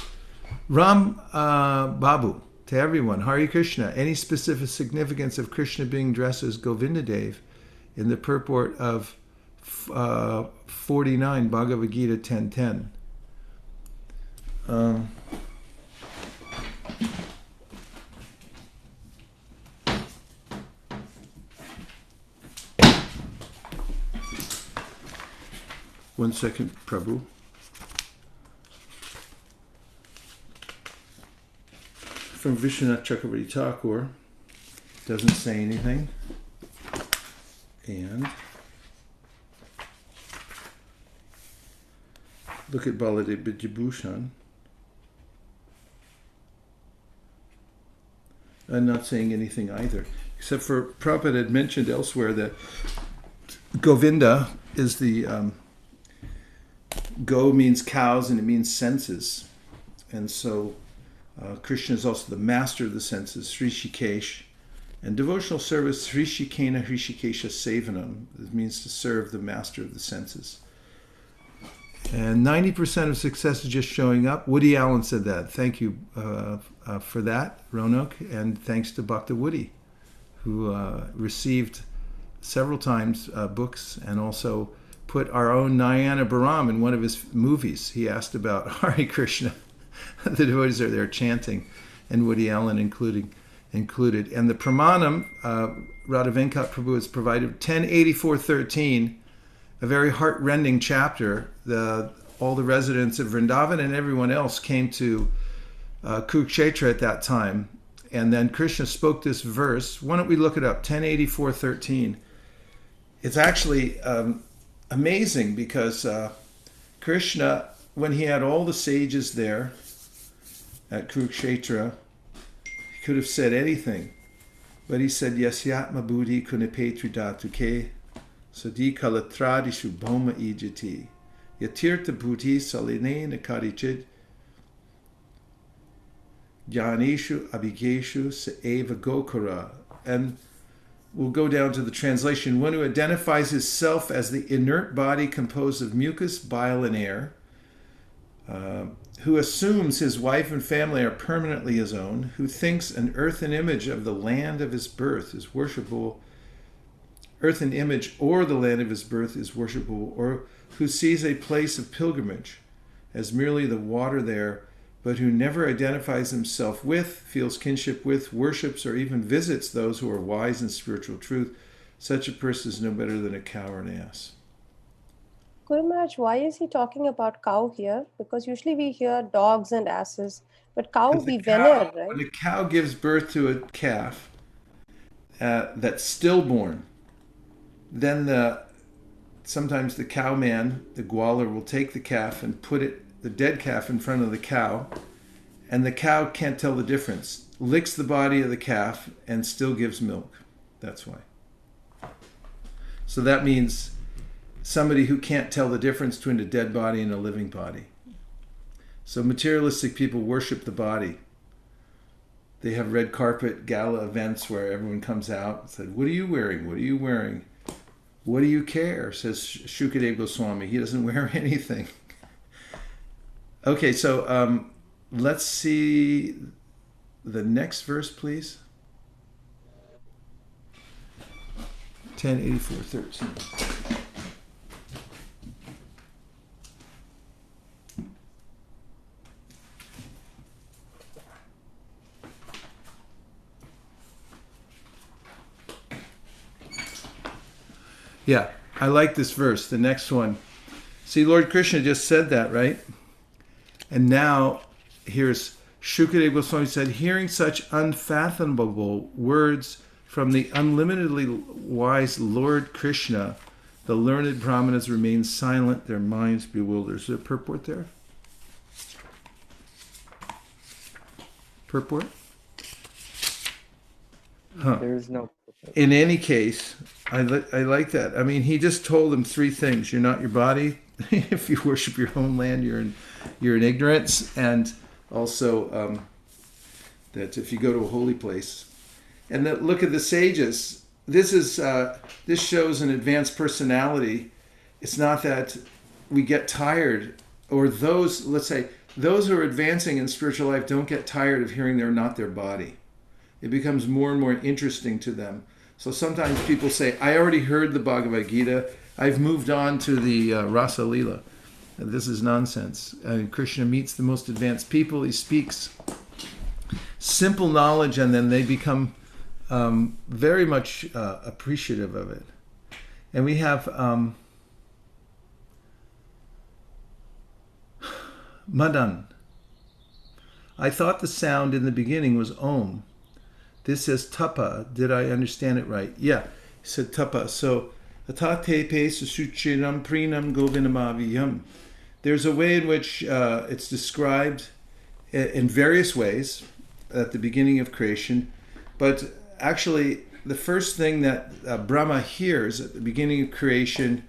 Speaker 1: Ram Babu, to everyone, Hare Krishna, any specific significance of Krishna being dressed as Govindadev in the purport of 49, Bhagavad Gita 10.10. One second, Prabhu. From Vishwanath Chakravarti Thakur, doesn't say anything. And look at Baladev Bijabhushan. I'm not saying anything either, except for Prabhupada had mentioned elsewhere that Govinda is the Go means cows and it means senses, and so Krishna is also the master of the senses, Srishikesh. And devotional service, Srishikena Hrishikesha Sevanam, it means to serve the master of the senses. And 90% of success is just showing up. Woody Allen said that. Thank you for that, Ronak, and thanks to Bhakta Woody, who received several times books and also put our own Nayana Bharam in one of his movies. He asked about Hare Krishna. The devotees are there chanting, and Woody Allen included. And the Pramanam, Radha Venkat Prabhu has provided 1084.13, a very heart-rending chapter. All the residents of Vrindavan and everyone else came to Kurukshetra at that time. And then Krishna spoke this verse. Why don't we look it up? 1084.13. It's actually amazing because Krishna, when he had all the sages there at Kurukshetra, he could have said anything. But he said, Yasyatma buddhi kunipetri dhatuke sadi kalatradishu bhoma ijati. Yatirtha bhuti saline karichid Jnaneshu abhigeshu eva gokara. And we'll go down to the translation. One who identifies his self as the inert body composed of mucus, bile, and air, who assumes his wife and family are permanently his own, who thinks an earthen image of the land of his birth is worshipable, earthen image or the land of his birth is worshipable, or who sees a place of pilgrimage as merely the water there, but who never identifies himself with, feels kinship with, worships, or even visits those who are wise in spiritual truth, such a person is no better than a cow or an ass.
Speaker 3: Guru Maharaj, why is he talking about cow here? Because usually we hear dogs and asses, but cow we venerate, right?
Speaker 1: When a cow gives birth to a calf that's stillborn, then sometimes the cowman, the gwalar, will take the calf and put the dead calf in front of the cow, and the cow can't tell the difference, licks the body of the calf and still gives milk. That's why. So that means somebody who can't tell the difference between a dead body and a living body. So materialistic people worship the body. They have red carpet gala events where everyone comes out and said, "What are you wearing? What are you wearing? What do you care?" says Shukadeva Goswami. He doesn't wear anything. Okay, so let's see the next verse, please. 1084:13. Yeah, I like this verse, the next one. See, Lord Krishna just said that, right? And now, here's Shukadeva Goswami said, hearing such unfathomable words from the unlimitedly wise Lord Krishna, the learned brahmanas remain silent, their minds bewildered. Is there a purport there? Purport? Huh.
Speaker 4: There is no purport.
Speaker 1: In any case, I like that. I mean, he just told them three things. You're not your body. If you worship your own land, you're in ignorance. And also that if you go to a holy place. And that, look at the sages. This shows an advanced personality. It's not that we get tired, or those, let's say, those who are advancing in spiritual life don't get tired of hearing they're not their body. It becomes more and more interesting to them. So sometimes people say, I already heard the Bhagavad Gita. I've moved on to the Rasa Lila. This is nonsense. Krishna meets the most advanced people. He speaks simple knowledge, and then they become very much appreciative of it. And we have Madan. I thought the sound in the beginning was Om. This says tapa. Did I understand it right? Yeah, he said tapa. So, atate pe susuchiram prinam govinamaviyam. There's a way in which it's described in various ways at the beginning of creation, but actually the first thing that Brahma hears at the beginning of creation,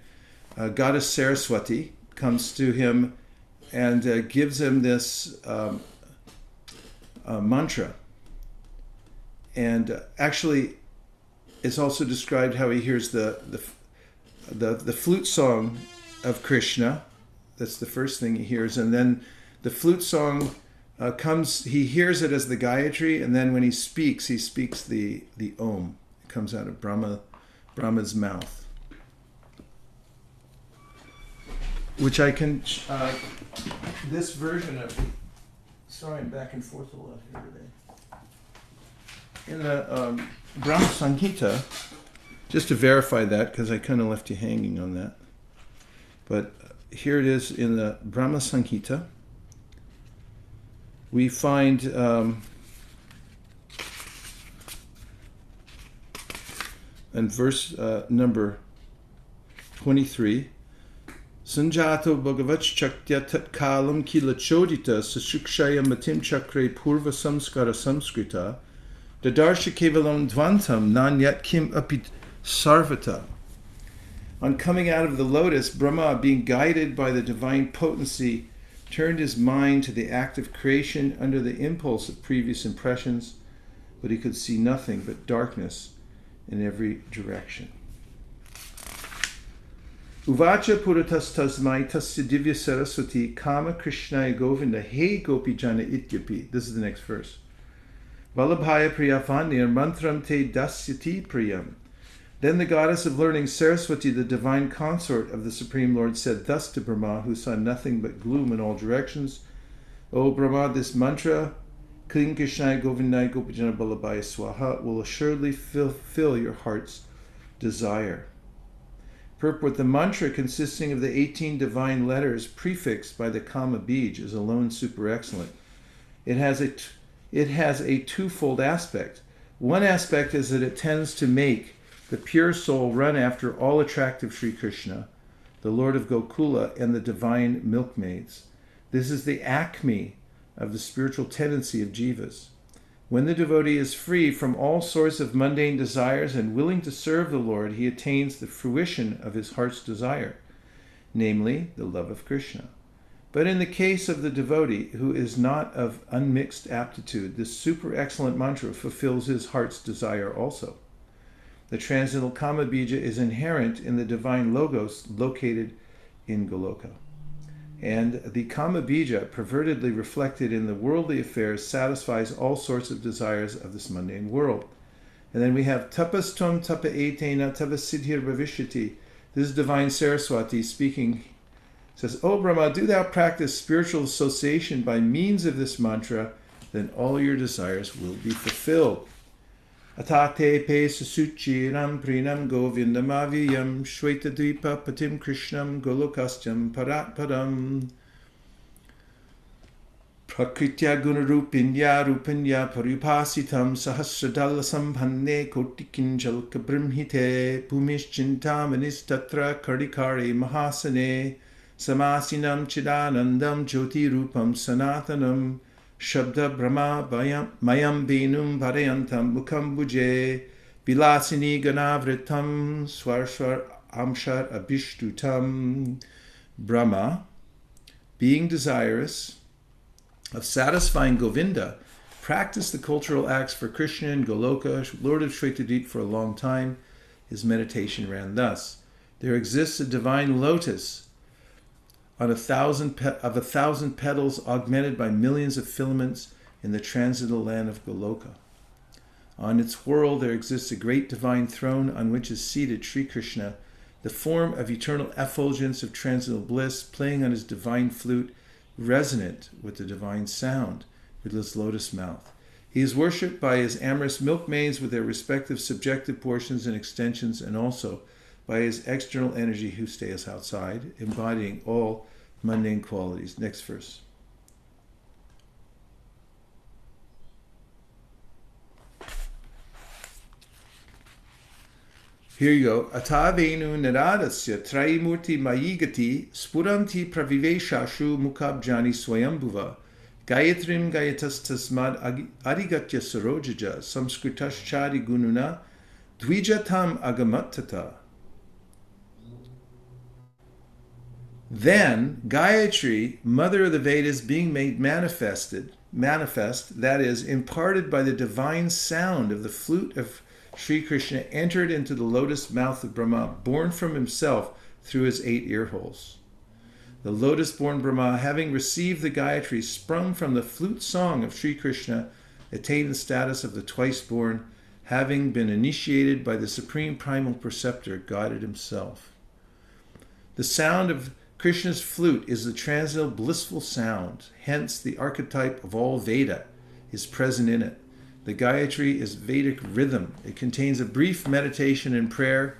Speaker 1: goddess Saraswati comes to him and gives him this mantra. And actually, it's also described how he hears the flute song of Krishna. That's the first thing he hears, and then the flute song comes. He hears it as the Gayatri, and then when he speaks the Om. It comes out of Brahma's mouth, which I can. This version of. Sorry, I'm back and forth a lot here today. In the Brahma Samhita, just to verify that, because I kind of left you hanging on that. But here it is in the Brahma Samhita. We find in verse number 23, Sanjato Bhagavat Chaktya Tat Kalam Kila Chodita Sashukshaya Matim Chakre Purva Samskara Samskrita Dadarsha Kevalam Dvantam Nanyat Kim Apit Sarvata. On coming out of the lotus, Brahma, being guided by the divine potency, turned his mind to the act of creation under the impulse of previous impressions, but he could see nothing but darkness in every direction. Uvacha puratas tasmai tasya divya saraswati kama krishnaya govinda he gopi jana ityapi. This is the next verse. Vallabhaya priyafanir mantram te dasyati priyam. Then the goddess of learning, Saraswati, the divine consort of the Supreme Lord, said thus to Brahma, who saw nothing but gloom in all directions, O Brahma, this mantra, Kling Krishnaya Govindaya Gopijana Balabhaya Swaha, will assuredly fulfill your heart's desire. Purport: the mantra, consisting of the 18 divine letters prefixed by the Kama Bij, is alone super excellent. It has a twofold aspect. One aspect is that it tends to make the pure soul run after all attractive Sri Krishna, the Lord of Gokula, and the divine milkmaids. This is the acme of the spiritual tendency of jivas. When the devotee is free from all sorts of mundane desires and willing to serve the Lord, he attains the fruition of his heart's desire, namely the love of Krishna. But in the case of the devotee who is not of unmixed aptitude, this super excellent mantra fulfills his heart's desire also. The transcendental Kama Bija is inherent in the divine logos located in Goloka. And the Kama Bija, pervertedly reflected in the worldly affairs, satisfies all sorts of desires of this mundane world. And then we have Tapas Tvam Tapa Etena Tapa Siddhir Bhavishyati. This is divine Saraswati speaking. It says, O Brahma, do thou practice spiritual association by means of this mantra, then all your desires will be fulfilled. Atate pe susuchiram prinam govindamaviyam shwetadvipa patim krishnam golokastyam paratpadam prakritya gunarupinya rupinya paripasitam sahasradala sambhanne kotikinjalka brimhite pumischintamanis tatra kardikare mahasane samasinam chidanandam jyoti rupam sanatanam Shabda Brahma Mayam Benum Parayantam Mukham Buje Vilasini Ganavritam Swarshwar Amshar Abhishtutam. Brahma, being desirous of satisfying Govinda, practiced the cultural acts for Krishna and Goloka, Lord of Shwetadeep, for a long time. His meditation ran thus: there exists a divine lotus of 1,000 petals, augmented by millions of filaments in the transcendental land of Goloka. On its whorl there exists a great divine throne on which is seated Sri Krishna, the form of eternal effulgence of transcendental bliss, playing on his divine flute, resonant with the divine sound with his lotus mouth. He is worshipped by his amorous milkmaids with their respective subjective portions and extensions, and also by his external energy who stays outside, embodying all mundane qualities. Next verse. Here you go. Atavenu naradasya traimurti mayigati spuranti praviveshashu mukabjani swayambhuva gayatrim gayatas tasmad arigatya sarojaja samskritaschari gununa dvijatam agamattata. Then Gayatri, mother of the Vedas, being made manifest, that is, imparted by the divine sound of the flute of Sri Krishna, entered into the lotus mouth of Brahma, born from himself through his 8 ear holes. The lotus-born Brahma, having received the Gayatri, sprung from the flute song of Sri Krishna, attained the status of the twice-born, having been initiated by the supreme primal preceptor, guided himself. The sound of Krishna's flute is the transcendental blissful sound, hence the archetype of all Veda is present in it. The Gayatri is Vedic rhythm. It contains a brief meditation and prayer.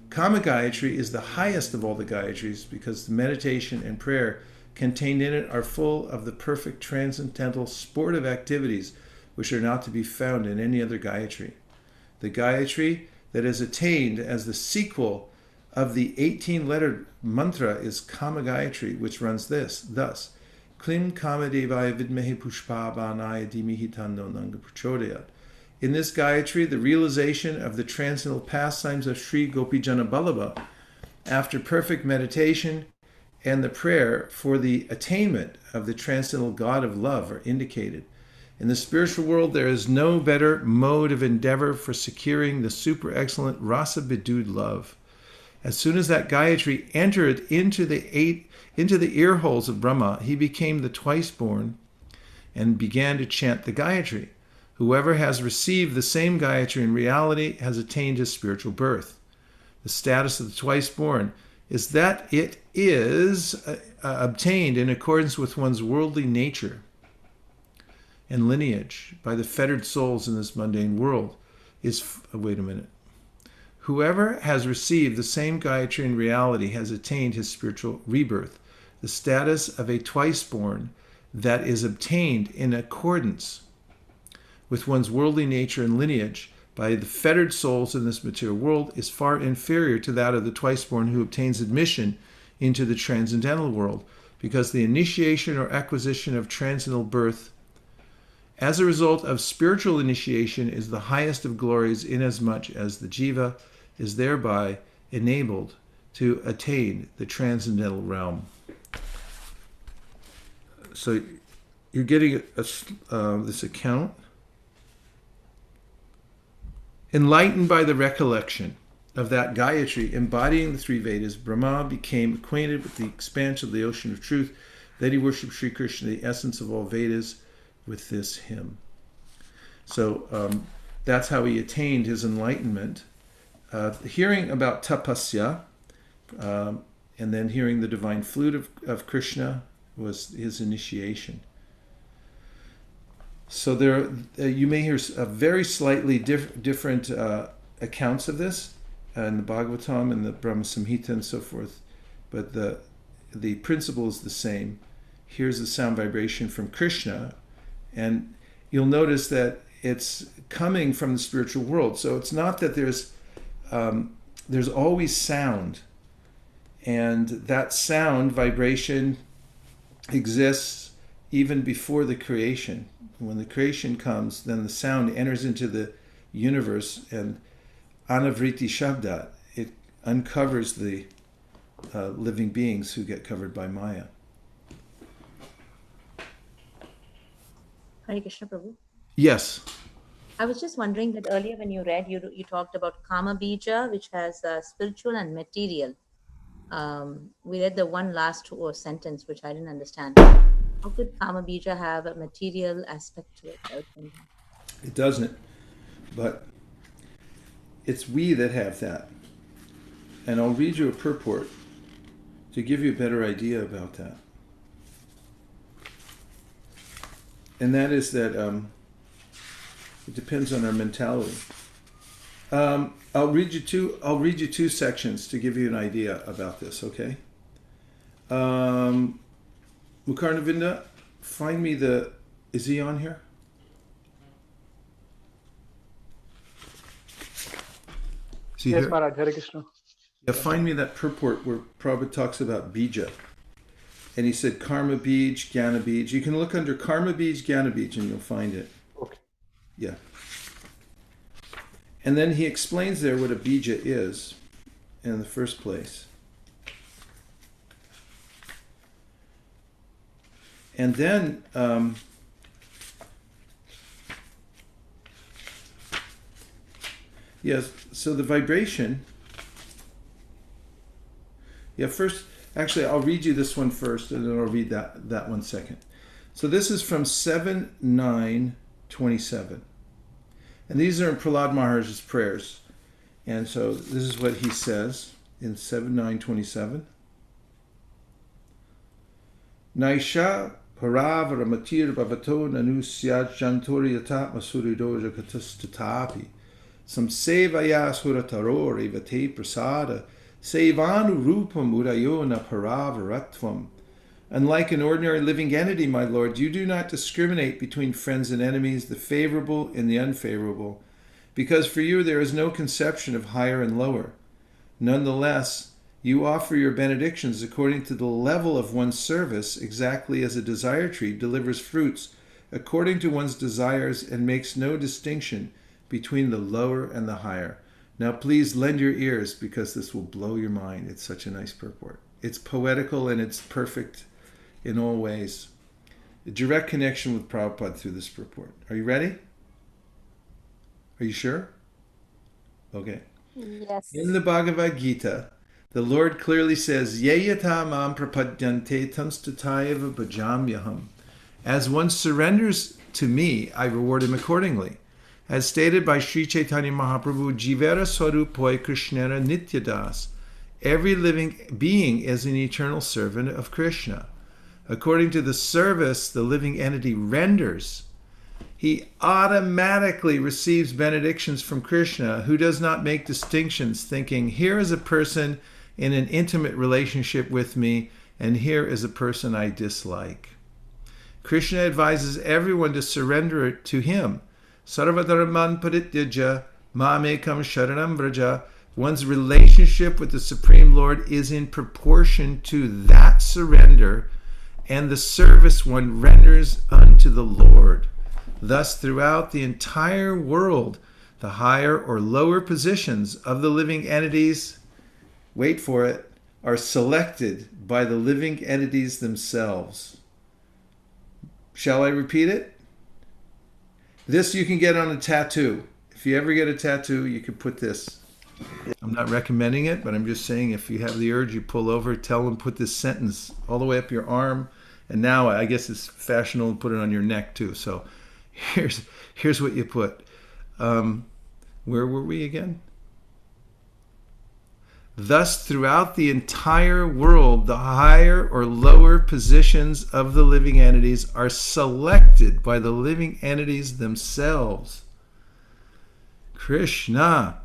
Speaker 1: Kama Gayatri is the highest of all the Gayatris because the meditation and prayer contained in it are full of the perfect transcendental sportive activities which are not to be found in any other Gayatri. The Gayatri that is attained as the sequel of the 18-lettered mantra is Kama Gayatri, which runs thus: Klim Kama Devaya Vidmehi Pushpabanaya Dhimihi Tando Nanga Prachodayat. In this Gayatri, the realization of the transcendental pastimes of Sri Gopijana Ballabha after perfect meditation and the prayer for the attainment of the transcendental God of love are indicated. In the spiritual world, there is no better mode of endeavor for securing the super excellent rasa bidud love. As soon as that Gayatri entered into the ear holes of Brahma, he became the twice born and began to chant the Gayatri. Whoever has received the same Gayatri in reality has attained his spiritual birth. The status of the twice born is that it is obtained in accordance with one's worldly nature and lineage by the fettered souls in this mundane world. Whoever has received the same Gayatri in reality has attained his spiritual rebirth, the status of a twice born that is obtained in accordance with one's worldly nature and lineage by the fettered souls in this material world is far inferior to that of the twice born who obtains admission into the transcendental world, because the initiation or acquisition of transcendental birth as a result of spiritual initiation is the highest of glories, inasmuch as the jiva is thereby enabled to attain the transcendental realm. So you're getting this account. Enlightened by the recollection of that Gayatri embodying the three Vedas, Brahma became acquainted with the expansion of the ocean of truth. Then he worshipped Sri Krishna, the essence of all Vedas, with this hymn. So that's how he attained his enlightenment. Hearing about tapasya and then hearing the divine flute of Krishna was his initiation. So there, you may hear very slightly different accounts of this in the Bhagavatam and the Brahma Samhita and so forth, but the principle is the same. Here's the sound vibration from Krishna, and you'll notice that it's coming from the spiritual world. So it's not that there's always sound, and that sound vibration exists even before the creation. When the creation comes, then the sound enters into the universe, and anavriti shabda, it uncovers the living beings who get covered by Maya.
Speaker 4: Hare Krishna Prabhu.
Speaker 1: Yes.
Speaker 4: I was just wondering that earlier when you read, you talked about Kama Bija, which has spiritual and material. We read the one last sentence, which I didn't understand. How could Kama Bija have a material aspect to it?
Speaker 1: It doesn't, but it's we that have that. And I'll read you a purport to give you a better idea about that. And that is that it depends on our mentality. I'll read you two sections to give you an idea about this, okay? Mukarnavinda, find me is he on here? Is he
Speaker 5: Yes,
Speaker 1: here?
Speaker 5: Maharaj, Hare Krishna.
Speaker 1: Yeah, find me that purport where Prabhupada talks about bija. And he said karma bij, jnana bij. You can look under karma bij, jnana bij, and you'll find it.
Speaker 5: Okay.
Speaker 1: Yeah. And then he explains there what a bija is in the first place. And then yes, so the vibration. Yeah, first, actually, I'll read you this one first, and then I'll read that one second. So this is from 7:9:27. And these are in Prahlad Maharaj's prayers. And so this is what he says in 7:9:27. Naisha paravara bhavato nanu syat jantoryatat masuridoja katastatapi samsevaya surataro revate prasada sevanu rupam udayona paravaratvam. Unlike an ordinary living entity, my Lord, you do not discriminate between friends and enemies, the favorable and the unfavorable, because for you there is no conception of higher and lower. Nonetheless, you offer your benedictions according to the level of one's service, exactly as a desire tree delivers fruits according to one's desires and makes no distinction between the lower and the higher. Now please lend your ears because this will blow your mind. It's such a nice purport. It's poetical and it's perfect in all ways. A direct connection with Prabhupada through this purport. Are you ready? Are you sure? Okay.
Speaker 3: Yes.
Speaker 1: In the Bhagavad Gita, the Lord clearly says, Yeyata mam prapadyante tamstatayava bhajamyaham. As one surrenders to me, I reward him accordingly. As stated by Sri Chaitanya Mahaprabhu, Jivera Swarupoi Krishnera Nityadas. Every living being is an eternal servant of Krishna. According to the service the living entity renders, he automatically receives benedictions from Krishna, who does not make distinctions, thinking, here is a person in an intimate relationship with me, and here is a person I dislike. Krishna advises everyone to surrender to him. Sarvadharman parityaja mamekam sharanam vraja. One's relationship with the Supreme Lord is in proportion to that surrender and the service one renders unto the Lord. Thus, throughout the entire world, the higher or lower positions of the living entities, wait for it, are selected by the living entities themselves. Shall I repeat it? This you can get on a tattoo. If you ever get a tattoo, you can put this. I'm not recommending it, but I'm just saying if you have the urge, you pull over, tell them, put this sentence all the way up your arm. And now I guess it's fashionable to put it on your neck too. So here's what you put. Where were we again? Thus, throughout the entire world, the higher or lower positions of the living entities are selected by the living entities themselves. Krishna.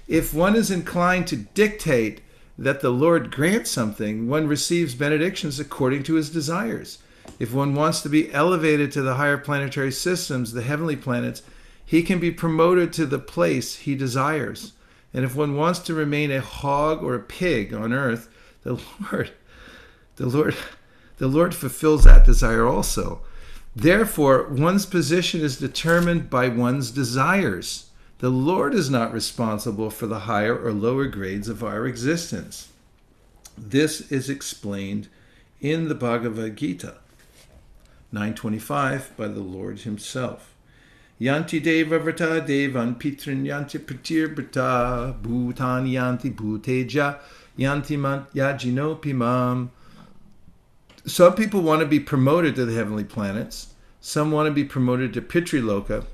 Speaker 1: If one is inclined to dictate that the Lord grants something, one receives benedictions according to his desires. If one wants to be elevated to the higher planetary systems, the heavenly planets, he can be promoted to the place he desires. And if one wants to remain a hog or a pig on earth, the Lord fulfills that desire also. Therefore, one's position is determined by one's desires. The Lord is not responsible for the higher or lower grades of our existence. This is explained in the Bhagavad Gita, 925, by the Lord himself. Yanti deva vrata devan pitrin yanti pratir brata bhutan yanti bhuteja yanti mant yajinopimam. Some people want to be promoted to the heavenly planets. Some want to be promoted to Pitriloka.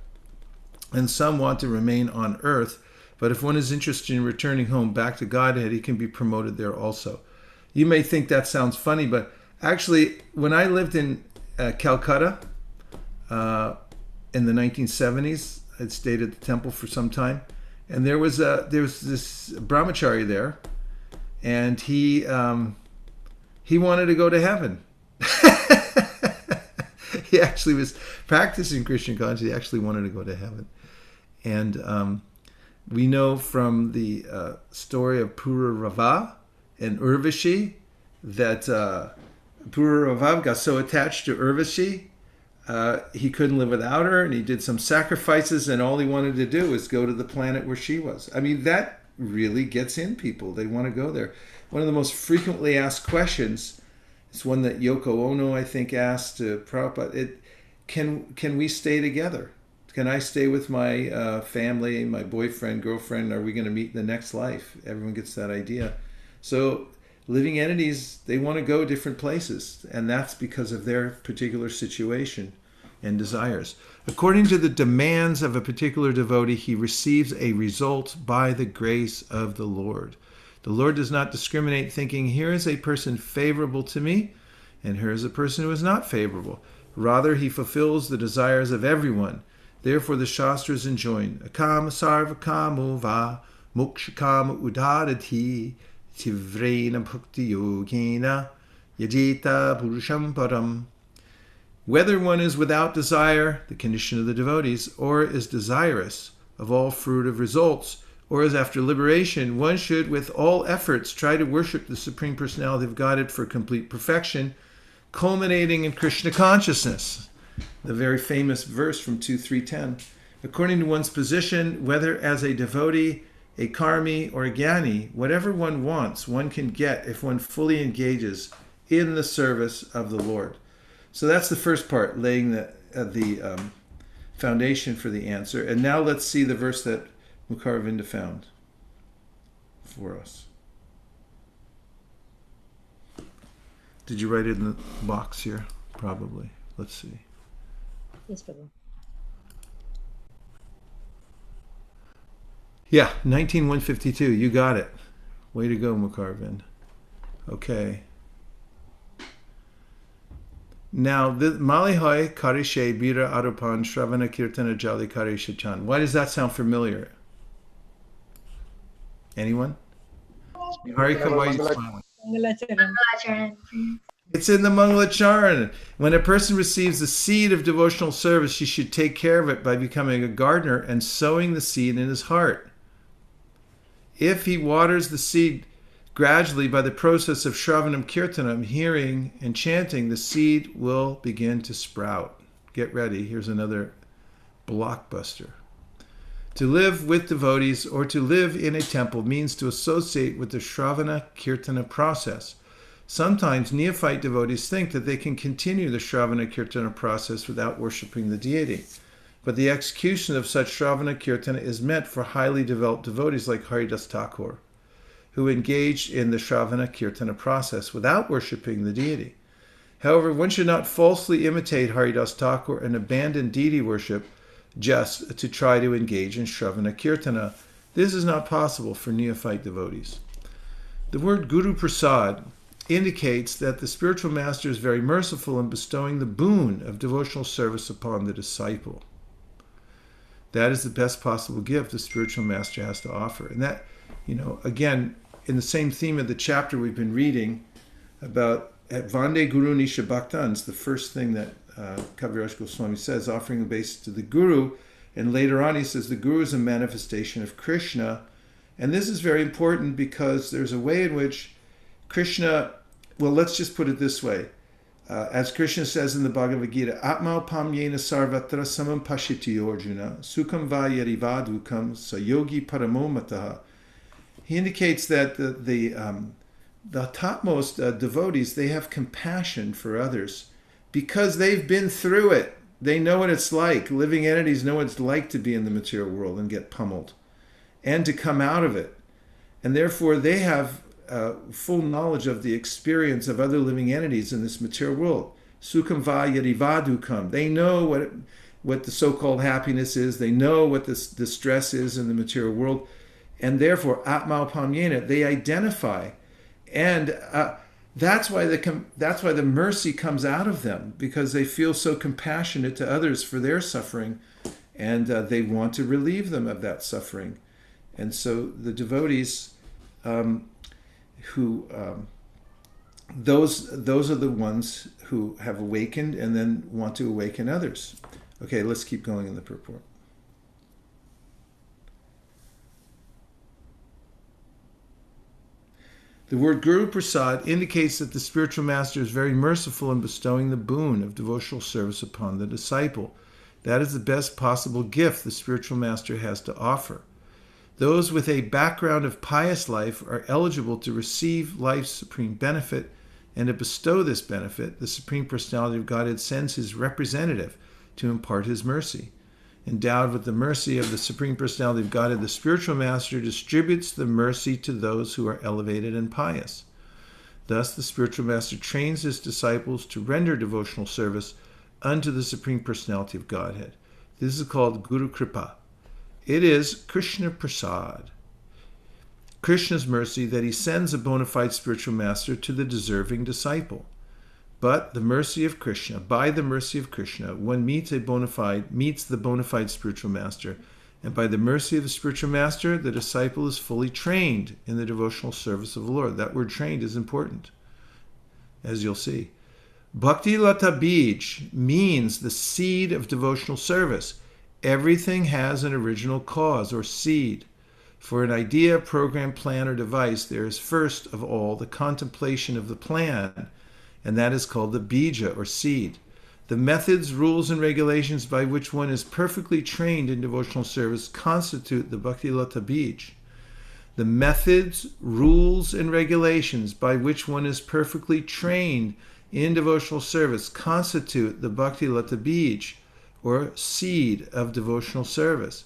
Speaker 1: And some want to remain on earth. But if one is interested in returning home back to Godhead, he can be promoted there also. You may think that sounds funny, but actually, when I lived in Calcutta, in the 1970s, I'd stayed at the temple for some time, and there was this brahmachari there, and he wanted to go to heaven. He actually was practicing Krishna consciousness. He actually wanted to go to heaven, and we know from the story of Pururava and Urvashi that Pururava got so attached to Urvashi. He couldn't live without her, and he did some sacrifices, and all he wanted to do was go to the planet where she was. I mean, that really gets in people. They want to go there. One of the most frequently asked questions is one that Yoko Ono, I think, asked to Prabhupada. Can we stay together? Can I stay with my family, my boyfriend, girlfriend? Are we going to meet in the next life? Everyone gets that idea. So living entities, they want to go different places, and that's because of their particular situation and desires. According to the demands of a particular devotee, he receives a result by the grace of the Lord. The Lord does not discriminate, thinking, here is a person favorable to me, and here is a person who is not favorable. Rather, he fulfills the desires of everyone. Therefore, the Shastras enjoin, akama sarva kamo va mokshakama udadati tivrena bhakti yogena yajita purusham param. Whether one is without desire, the condition of the devotees, or is desirous of all fruit of results, or is after liberation, one should with all efforts try to worship the Supreme Personality of Godhead for complete perfection, culminating in Krishna consciousness. The very famous verse from 2.3.10. According to one's position, whether as a devotee a karmi, or a gyani, whatever one wants, one can get if one fully engages in the service of the Lord. So that's the first part, laying the foundation for the answer. And now let's see the verse that Mukaravinda found for us. Did you write it in the box here? Probably. Let's see.
Speaker 4: Yes, Prabhu.
Speaker 1: Yeah, 19152. You got it. Way to go, Mukaravind. Okay. Now, Malihai Karishe Bira Arupan Shravana Kirtana Jali Karishachan. Why does that sound familiar? Anyone? Harika, why are you smiling? It's in the Mangalacharan. When a person receives the seed of devotional service, he should take care of it by becoming a gardener and sowing the seed in his heart. If he waters the seed gradually by the process of Shravanam Kirtanam, hearing and chanting, the seed will begin to sprout. Get ready. Here's another blockbuster. To live with devotees or to live in a temple means to associate with the Shravana Kirtana process. Sometimes neophyte devotees think that they can continue the Shravana Kirtana process without worshipping the deity. But the execution of such Shravana Kirtana is meant for highly developed devotees like Haridas Thakur, who engage in the Shravana Kirtana process without worshipping the deity. However, one should not falsely imitate Haridas Thakur and abandon deity worship just to try to engage in Shravana Kirtana. This is not possible for neophyte devotees. The word Guru Prasad indicates that the spiritual master is very merciful in bestowing the boon of devotional service upon the disciple. That is the best possible gift the spiritual master has to offer. And that, again, in the same theme of the chapter we've been reading about at Vande Guru Nisha Bhaktans, the first thing that Kaviraj Goswami says, offering obeisance to the Guru. And later on he says the Guru is a manifestation of Krishna. And this is very important because there's a way in which Krishna, well, let's just put it this way. As Krishna says in the Bhagavad Gita, Atma pamyena sarvatra samam pashiti Arjuna, sukham va yarivadukam sayogi paramomataha. He indicates that the topmost devotees, they have compassion for others because they've been through it. They know what it's like. Living entities know what it's like to be in the material world and get pummeled and to come out of it. And therefore they have full knowledge of the experience of other living entities in this material world. Sukham va yarivadukam. They know what the so-called happiness is. They know what the distress is in the material world. And therefore, atma pamyena, they identify. And that's why the mercy comes out of them, because they feel so compassionate to others for their suffering, and they want to relieve them of that suffering. And so the devotees those are the ones who have awakened and then want to awaken others. Okay, let's keep going in the purport. The word Guru Prasad indicates that the spiritual master is very merciful in bestowing the boon of devotional service upon the disciple. That is the best possible gift the spiritual master has to offer. Those with a background of pious life are eligible to receive life's supreme benefit, and to bestow this benefit, the Supreme Personality of Godhead sends his representative to impart his mercy. Endowed with the mercy of the Supreme Personality of Godhead, the spiritual master distributes the mercy to those who are elevated and pious. Thus, the spiritual master trains his disciples to render devotional service unto the Supreme Personality of Godhead. This is called Guru Kripa. It is Krishna Prasad, Krishna's mercy, that he sends a bona fide spiritual master to the deserving disciple. But by the mercy of Krishna, one meets the bona fide spiritual master, and by the mercy of the spiritual master, the disciple is fully trained in the devotional service of the Lord. That word trained is important, as you'll see. Bhakti Lata Bij means the seed of devotional service. Everything has an original cause or seed. For an idea, program, plan, or device, there is first of all the contemplation of the plan, and that is called the bija, or seed. The methods, rules, and regulations by which one is perfectly trained in devotional service constitute the Bhakti Lata Bij. The methods, rules, and regulations by which one is perfectly trained in devotional service constitute the Bhakti Lata Bij, or seed of devotional service.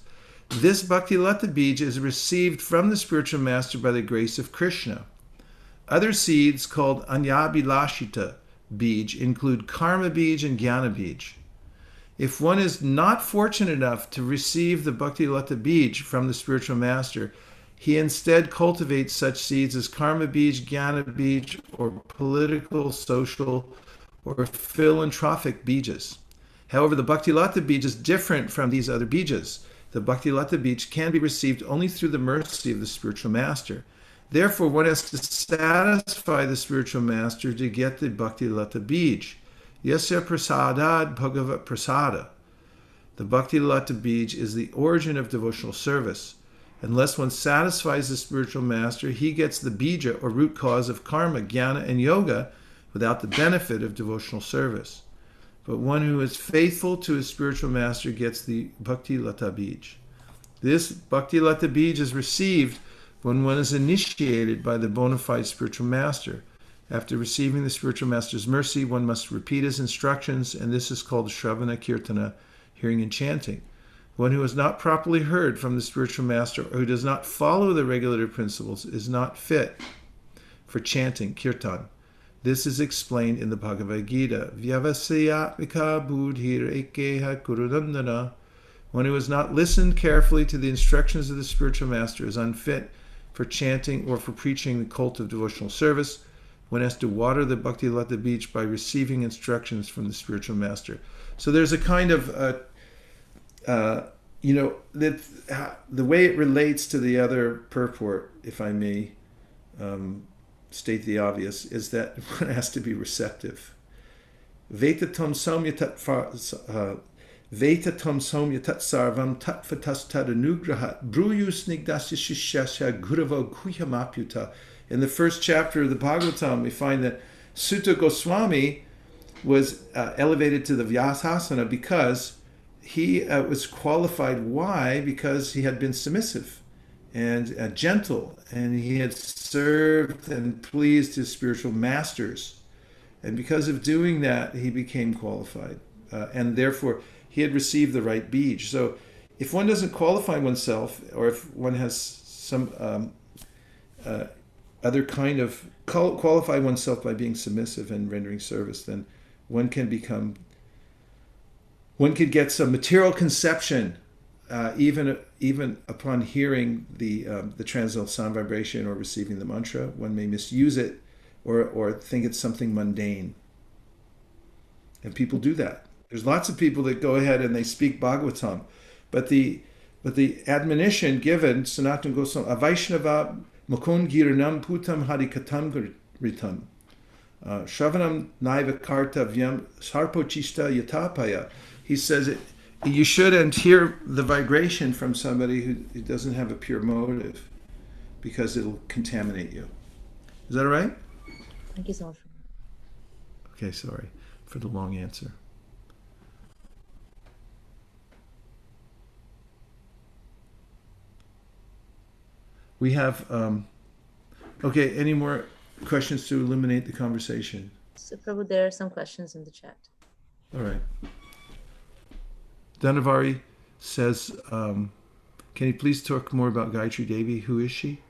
Speaker 1: This Bhakti Lata Bij is received from the spiritual master by the grace of Krishna. Other seeds called Anyabhilashita Bij include Karma Bij and Jnana Bij. If one is not fortunate enough to receive the Bhakti Lata Bij from the spiritual master, he instead cultivates such seeds as Karma Bij, Jnana Bij, or political, social, or philanthropic Bijas. However, the Bhakti Lata Bij is different from these other Bijas. The Bhakti Lata Bij can be received only through the mercy of the spiritual master. Therefore, one has to satisfy the spiritual master to get the Bhakti Lata Bij. Yasya prasadad bhagavat prasada. The Bhakti Lata Bij is the origin of devotional service. Unless one satisfies the spiritual master, he gets the bija, or root cause of karma, jnana, and yoga without the benefit of devotional service. But one who is faithful to his spiritual master gets the Bhakti Lata Bij. This Bhakti Lata Bij is received when one is initiated by the bona fide spiritual master. After receiving the spiritual master's mercy, one must repeat his instructions, and this is called Shravana Kirtana, hearing and chanting. One who has not properly heard from the spiritual master, or who does not follow the regulative principles, is not fit for chanting kirtan. This is explained in the Bhagavad Gita. Vyavasayatmika buddhir ekeha kurunandana. One who has not listened carefully to the instructions of the spiritual master is unfit for chanting or for preaching the cult of devotional service. One has to water the Bhakti Lata Bij by receiving instructions from the spiritual master. So there's a kind of, that the way it relates to the other purport, if I may state the obvious, is that one has to be receptive. Vetatam somya tat sarvam tatvatas tadanugrahat bruyus nigdasya shishasya guravo guhyamapyuta. In the first chapter of the Bhagavatam, we find that Sutta Goswami was elevated to the Vyasasana because he was qualified. Why? Because he had been submissive and gentle, and he had served and pleased his spiritual masters. And because of doing that, he became qualified. And therefore, he had received the right bij. So if one doesn't qualify oneself, or if one has some other kind of qualify oneself by being submissive and rendering service, then one could get some material conception, even upon hearing the transcendental sound vibration or receiving the mantra. One may misuse it or think it's something mundane. And people do that. There's lots of people that go ahead and they speak Bhagavatam, but the admonition given, Sanatana Goswami, Avaishnava Mukund Giranam Putam Harikatam Ritam. Shravanam Naiva Karta Vyam Sarpochista Yatapaya. He says you shouldn't hear the vibration from somebody who doesn't have a pure motive, because it'll contaminate you. Is that all right?
Speaker 4: Thank you so much.
Speaker 1: Okay, sorry for the long answer. We have, any more questions to illuminate the conversation?
Speaker 4: So, Prabhu, there are some questions in the chat.
Speaker 1: All right. Dhanavari says, can you please talk more about Gayatri Devi? Who is she?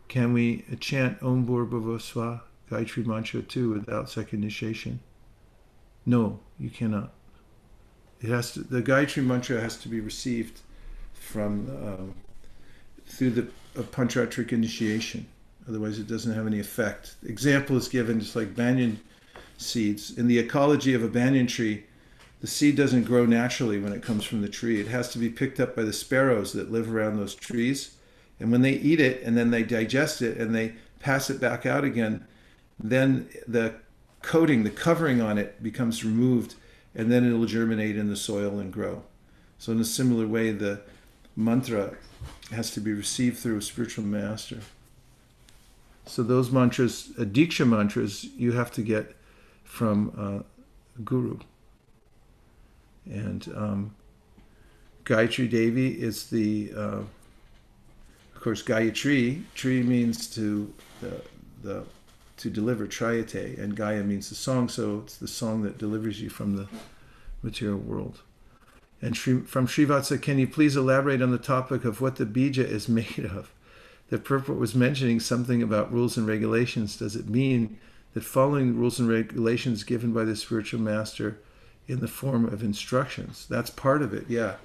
Speaker 1: Can we chant Om Bhurabhuva Swa Gayatri Mantra too without second initiation? No, you cannot. The Gayatri Mantra has to be received from through the Panchatric initiation. Otherwise, it doesn't have any effect. The example is given just like banyan seeds. In the ecology of a banyan tree, the seed doesn't grow naturally when it comes from the tree. It has to be picked up by the sparrows that live around those trees. And when they eat it and then they digest it and they pass it back out again, then the coating, the covering on it becomes removed, and then it'll germinate in the soil and grow. So in a similar way, the mantra has to be received through a spiritual master. So those mantras, Diksha mantras, you have to get from Guru. And Gayatri Devi is Of course, Gayatri, tree means to deliver, Trayate, and Gaya means the song, so it's the song that delivers you from the material world. And from Srivatsa, can you please elaborate on the topic of what the bija is made of? The purport was mentioning something about rules and regulations. Does it mean that following the rules and regulations given by the spiritual master in the form of instructions? That's part of it, yeah.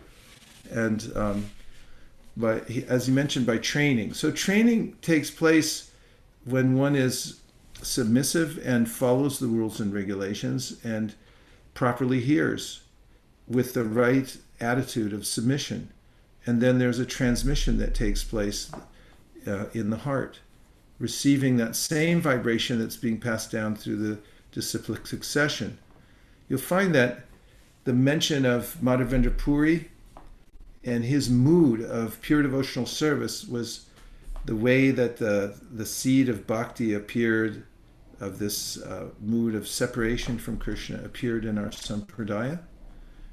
Speaker 1: And as you mentioned, by training. So training takes place when one is submissive and follows the rules and regulations and properly hears with the right attitude of submission. And then there's a transmission that takes place in the heart, receiving that same vibration that's being passed down through the disciplic succession. You'll find that the mention of Madhavendra Puri and his mood of pure devotional service was the way that the seed of bhakti appeared, of this mood of separation from Krishna appeared in our sampradaya.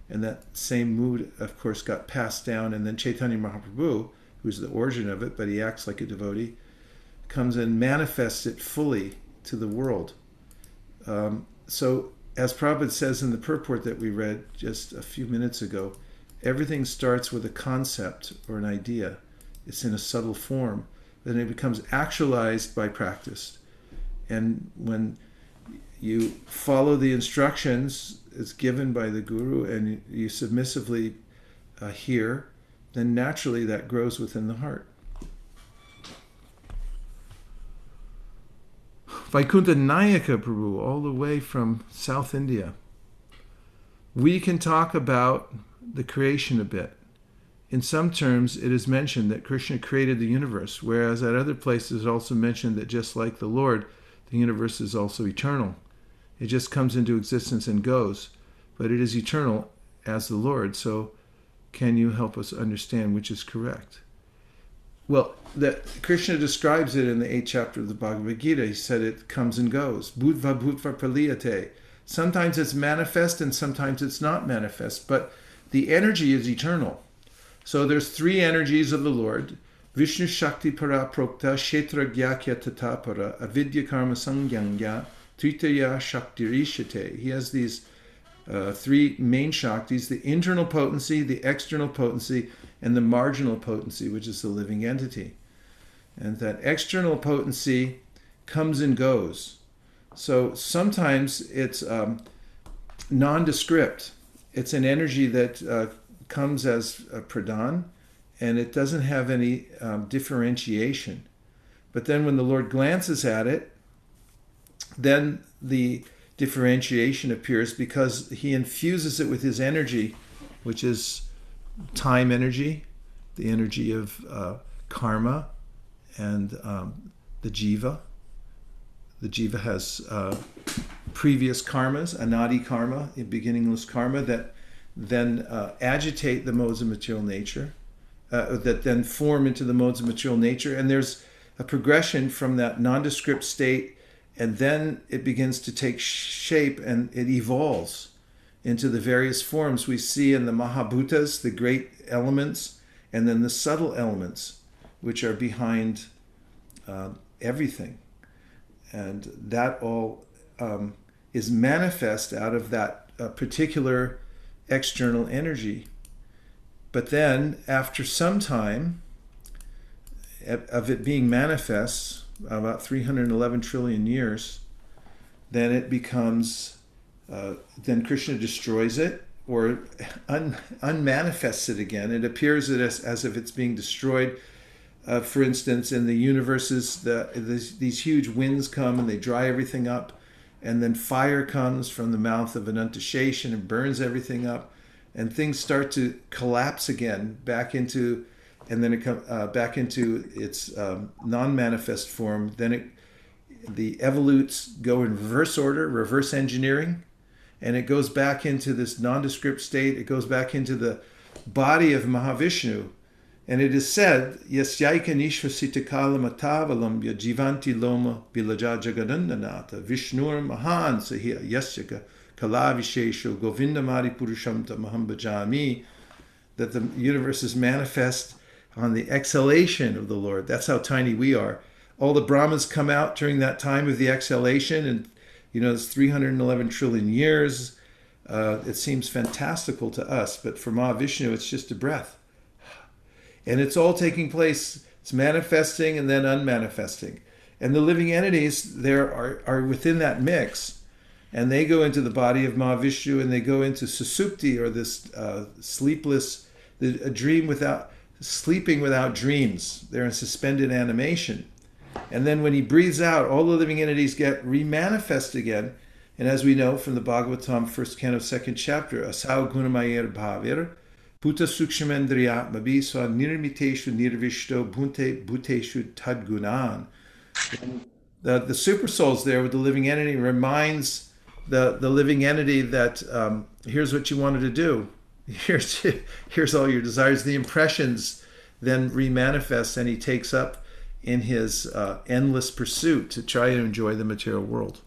Speaker 1: And that same mood, of course, got passed down. And then Chaitanya Mahaprabhu, who's the origin of it, but he acts like a devotee, comes and manifests it fully to the world. So, as Prabhupada says in the purport that we read just a few minutes ago, everything starts with a concept or an idea. It's in a subtle form. Then it becomes actualized by practice. And when you follow the instructions as given by the Guru and you submissively hear, then naturally that grows within the heart. Vaikuntha Nayaka Prabhu, all the way from South India. We can talk about the creation a bit. In some terms, it is mentioned that Krishna created the universe, whereas at other places it's also mentioned that just like the Lord, the universe is also eternal. It just comes into existence and goes, but it is eternal as the Lord. So can you help us understand which is correct? Well, Krishna describes it in the 8th chapter of the Bhagavad Gita. He said it comes and goes. Bhutva bhutva praliyate. Sometimes it's manifest and sometimes it's not manifest, but the energy is eternal. So there's 3 energies of the Lord. Vishnu Shakti Para Prokta Kshetra Gyakya Tatapara Avidya Karma Sangyangya Tritaya Shakti Rishate. He has these 3 main Shaktis, the internal potency, the external potency, and the marginal potency, which is the living entity. And that external potency comes and goes. So sometimes it's nondescript. It's an energy that comes as a pradhan, and it doesn't have any differentiation. But then when the Lord glances at it, then the differentiation appears because he infuses it with his energy, which is time energy, the energy of karma, and the jiva. The jiva has previous karmas, anadi karma, beginningless karma, that then agitate the modes of material nature, that then form into the modes of material nature. And there's a progression from that nondescript state, and then it begins to take shape and it evolves into the various forms we see in the Mahabhutas, the great elements, and then the subtle elements, which are behind everything. And that all is manifest out of that particular external energy. But then, after some time of it being manifest, about 311 trillion years, then it becomes, then Krishna destroys it or unmanifests it again. It appears as if it's being destroyed. For instance, in the universes, these huge winds come and they dry everything up, and then fire comes from the mouth of Anantasheshan and burns everything up, and things start to collapse again back into, and then it comes back into its non-manifest form. Then the evolutes go in reverse order, reverse engineering, and it goes back into this nondescript state. It goes back into the body of Mahavishnu. And it is said, Yasyaika nishvasita kalam atavalambya jivanti loma bilaja jagadandanata Vishnur mahan sahiya yasyaka kalavishesho govindamadi purusham tamaham bhajami, that the universe is manifest on the exhalation of the Lord. That's how tiny we are. All the Brahmas come out during that time of the exhalation, and it's 311 trillion years. It seems fantastical to us, but for Mahavishnu, it's just a breath. And it's all taking place. It's manifesting and then unmanifesting. And the living entities there are within that mix. And they go into the body of Mahavishnu, and they go into susupti, or this a dream sleeping without dreams. They're in suspended animation. And then when he breathes out, all the living entities get remanifest again. And as we know from the Bhagavatam, 1st canto, 2nd chapter, Asau Gunamayer Bhavir, Bhuta Sukshmendriyatmabi Swa Nirmiteshu Nirvishto Bhunte Bhuteshu Tadgunan. The super souls there with the living entity reminds the living entity that here's what you wanted to do. Here's all your desires. The impressions then remanifest, and he takes up in his endless pursuit to try to enjoy the material world.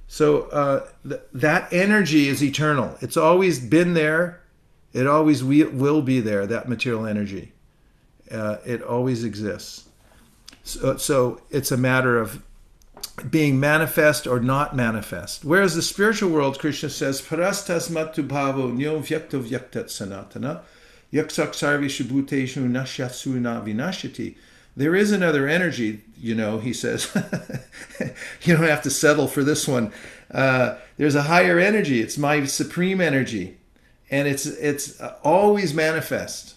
Speaker 1: So that energy is eternal. It's always been there. It always will be there, that material energy. It always exists. So it's a matter of being manifest or not manifest. Whereas the spiritual world, Krishna says, Parastasmatu bhavo nyo vyakto vyaktat sanatana yaksak sarvishu bhuteshu nashyasuna vinashati. There is another energy, he says. You don't have to settle for this one. There's a higher energy. It's my supreme energy. And it's always manifest.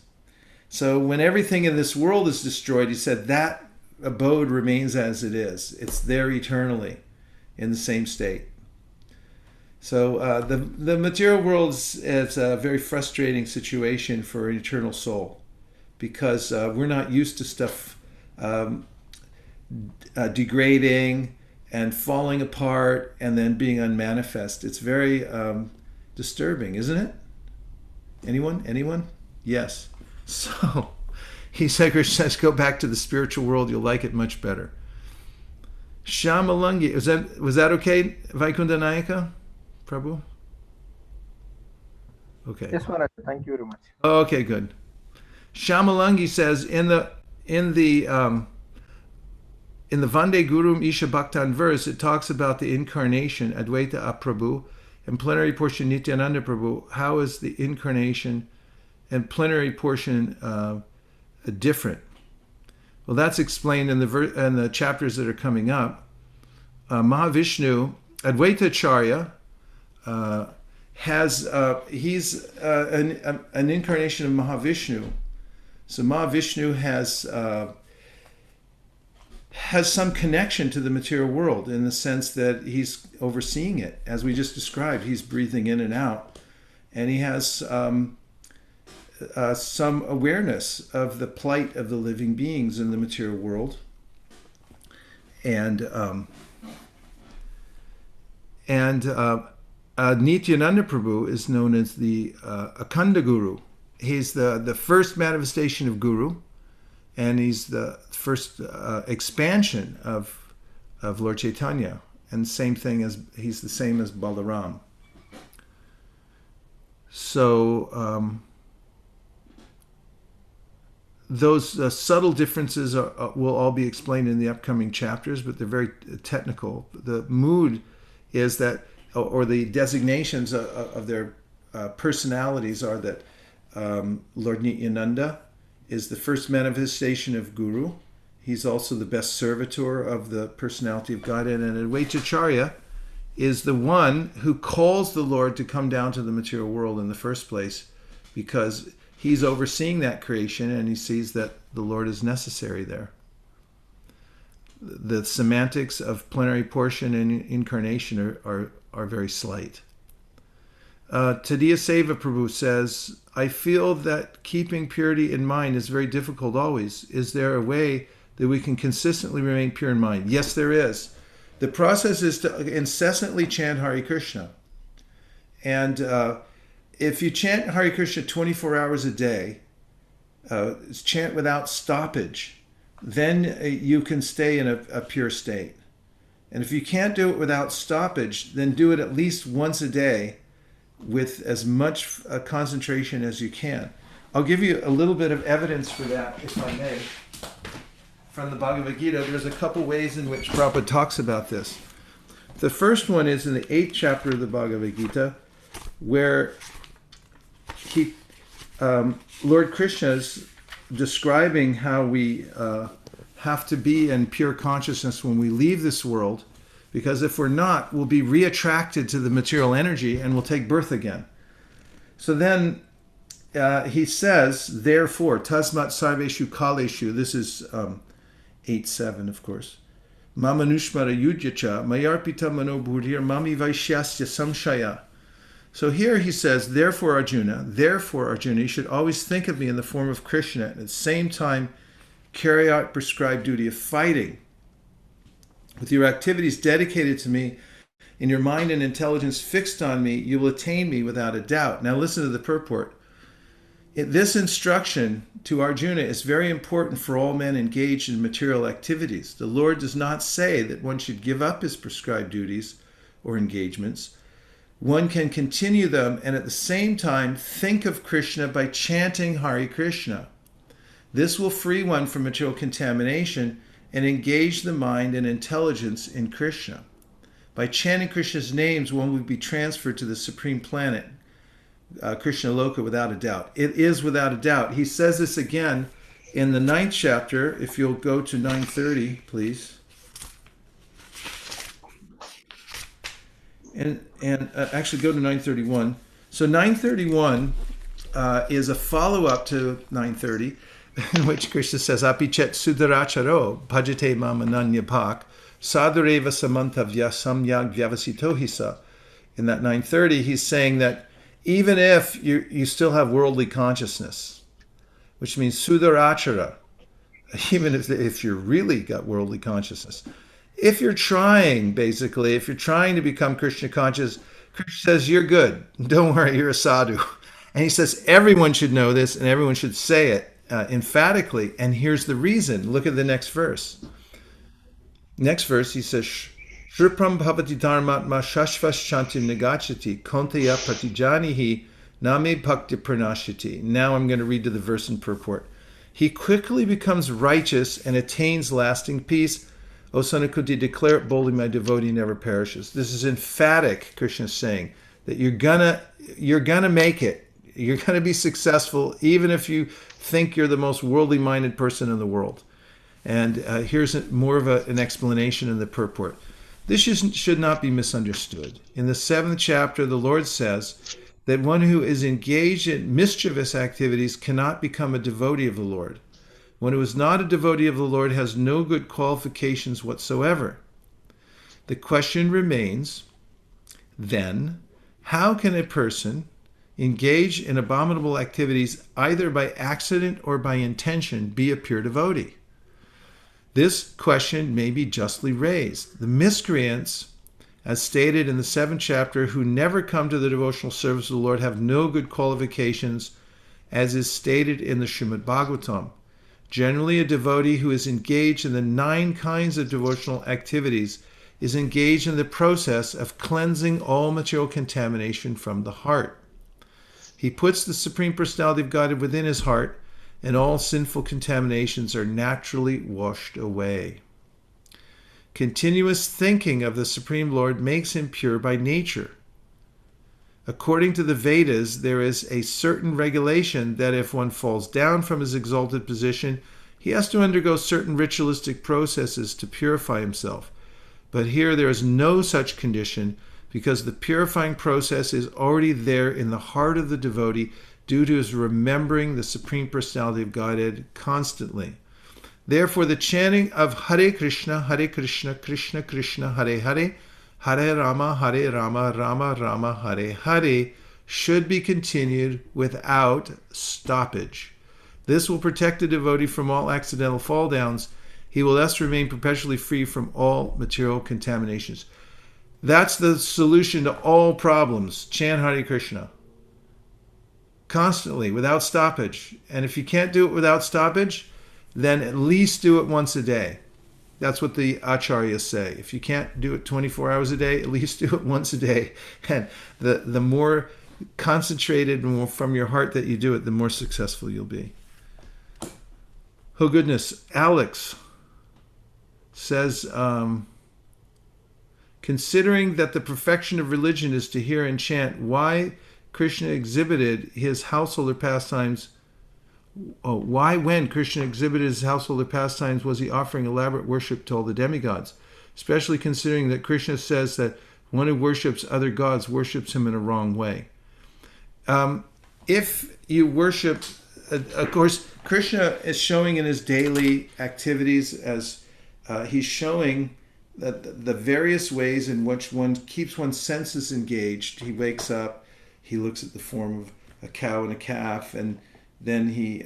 Speaker 1: So when everything in this world is destroyed, he said, that abode remains as it is. It's there eternally in the same state. So the material world is a very frustrating situation for an eternal soul, because we're not used to stuff degrading and falling apart and then being unmanifest. It's very disturbing, isn't it? Anyone? Yes. So he said, Krishna says, go back to the spiritual world. You'll like it much better. Shamalangi, was that okay, Vaikunta Nayaka, Prabhu? Okay.
Speaker 5: Yes, Maharaj. Thank you very much.
Speaker 1: Okay, good. Shamalangi says in the Vande Gurum Isha Bhaktan verse, it talks about the incarnation, Advaita Prabhu, and plenary portion Nityananda Prabhu. How is the incarnation and plenary portion different? Well, that's explained in the chapters that are coming up. Mahavishnu, Advaita Acharya, he's an incarnation of Mahavishnu. So Mahavishnu has some connection to the material world in the sense that he's overseeing it. As we just described, he's breathing in and out, and he has some awareness of the plight of the living beings in the material world. And Nityananda Prabhu is known as the Akhanda Guru. He's the first manifestation of Guru, and he's the first expansion of Lord Chaitanya. And he's the same as Balaram. So those subtle differences will all be explained in the upcoming chapters, but they're very technical. The mood is that, or the designations of their personalities are that Lord Nityananda is the first manifestation of Guru. He's also the best servitor of the personality of Godhead. And Advaita Acharya is the one who calls the Lord to come down to the material world in the first place, because he's overseeing that creation and he sees that the Lord is necessary there. The semantics of plenary portion and incarnation are very slight. Tadiya Seva Prabhu says, I feel that keeping purity in mind is very difficult always. Is there a way that we can consistently remain pure in mind? Yes, there is. The process is to incessantly chant Hare Krishna. And if you chant Hare Krishna 24 hours a day, chant without stoppage, then you can stay in a pure state. And if you can't do it without stoppage, then do it at least once a day with as much concentration as you can. I'll give you a little bit of evidence for that, if I may. From the Bhagavad Gita, there's a couple ways in which Prabhupada talks about this. The first one is in the 8th chapter of the Bhagavad Gita, where Lord Krishna's describing how we have to be in pure consciousness when we leave this world, because if we're not, we'll be reattracted to the material energy and we'll take birth again. So then he says, therefore, tasmat sarveshu kaleshu, this is 8.7, of course. Mamanushmara yudyacha mayarpita manobhurir mami vaishyasya samshaya. So here he says, therefore Arjuna, you should always think of me in the form of Krishna, and at the same time carry out prescribed duty of fighting. With your activities dedicated to me, in your mind and intelligence fixed on me, you will attain me without a doubt. Now listen to the purport. This instruction to Arjuna is very important for all men engaged in material activities. The Lord does not say that one should give up his prescribed duties or engagements. One can continue them and at the same time think of Krishna by chanting Hare Krishna. This will free one from material contamination and engage the mind and intelligence in Krishna. By chanting Krishna's names, one would be transferred to the supreme planet, Krishna Loka, without a doubt. It is without a doubt. He says this again in the 9th chapter. If you'll go to 930, please. And actually go to 931. So 931 is a follow-up to 930, in which Krishna says, Apichet sudaracharo bhajate mamananya pak sadhareva samantavya samyag vyavasitohisa. In that 930, he's saying that even if you still have worldly consciousness, which means sudarachara, even if you're really got worldly consciousness, if you're trying to become Krishna conscious, Krishna says, you're good. Don't worry, you're a sadhu. And he says, everyone should know this and everyone should say it emphatically. And here's the reason. Look at the next verse. Next verse, he says, Shripram bhavati dharmatma shashvas shantim negachati konteya pratijanihi name bhakti pranashati. Now I'm going to read to the verse in purport. He quickly becomes righteous and attains lasting peace. O son of Kunti, declare it boldly, my devotee never perishes. This is emphatic, Krishna is saying, that you're gonna make it. You're gonna be successful, even if you think you're the most worldly minded person in the world. And here's more of an explanation in the purport. This should not be misunderstood. In the 7th chapter, the Lord says that one who is engaged in mischievous activities cannot become a devotee of the Lord. One who is not a devotee of the Lord has no good qualifications whatsoever. The question remains, then, how can a person engage in abominable activities either by accident or by intention be a pure devotee? This question may be justly raised. The miscreants, as stated in the 7th chapter, who never come to the devotional service of the Lord have no good qualifications, as is stated in the Srimad Bhagavatam. Generally, a devotee who is engaged in the 9 kinds of devotional activities is engaged in the process of cleansing all material contamination from the heart. He puts the Supreme Personality of Godhead within his heart, and all sinful contaminations are naturally washed away. Continuous thinking of the Supreme Lord makes him pure by nature. According to the Vedas, there is a certain regulation that if one falls down from his exalted position, he has to undergo certain ritualistic processes to purify himself. But here there is no such condition, because the purifying process is already there in the heart of the devotee due to his remembering the Supreme Personality of Godhead constantly. Therefore, the chanting of Hare Krishna, Krishna Krishna, Hare Hare, Hare Rama, Rama Rama, Hare Hare, should be continued without stoppage. This will protect the devotee from all accidental fall downs. He will thus remain perpetually free from all material contaminations. That's the solution to all problems. Chant Hare Krishna. Constantly, without stoppage. And if you can't do it without stoppage, then at least do it once a day. That's what the acharyas say. If you can't do it 24 hours a day, at least do it once a day. And the more concentrated and more from your heart that you do it, the more successful you'll be. Oh goodness, Alex says, considering that the perfection of religion is to hear and chant, why Krishna exhibited his householder pastimes? Why, when Krishna exhibited his householder pastimes, was he offering elaborate worship to all the demigods? Especially considering that Krishna says that one who worships other gods worships him in a wrong way. If you worship, of course, Krishna is showing in his daily activities as he's showing that the various ways in which one keeps one's senses engaged. He wakes up, he looks at the form of a cow and a calf, and then he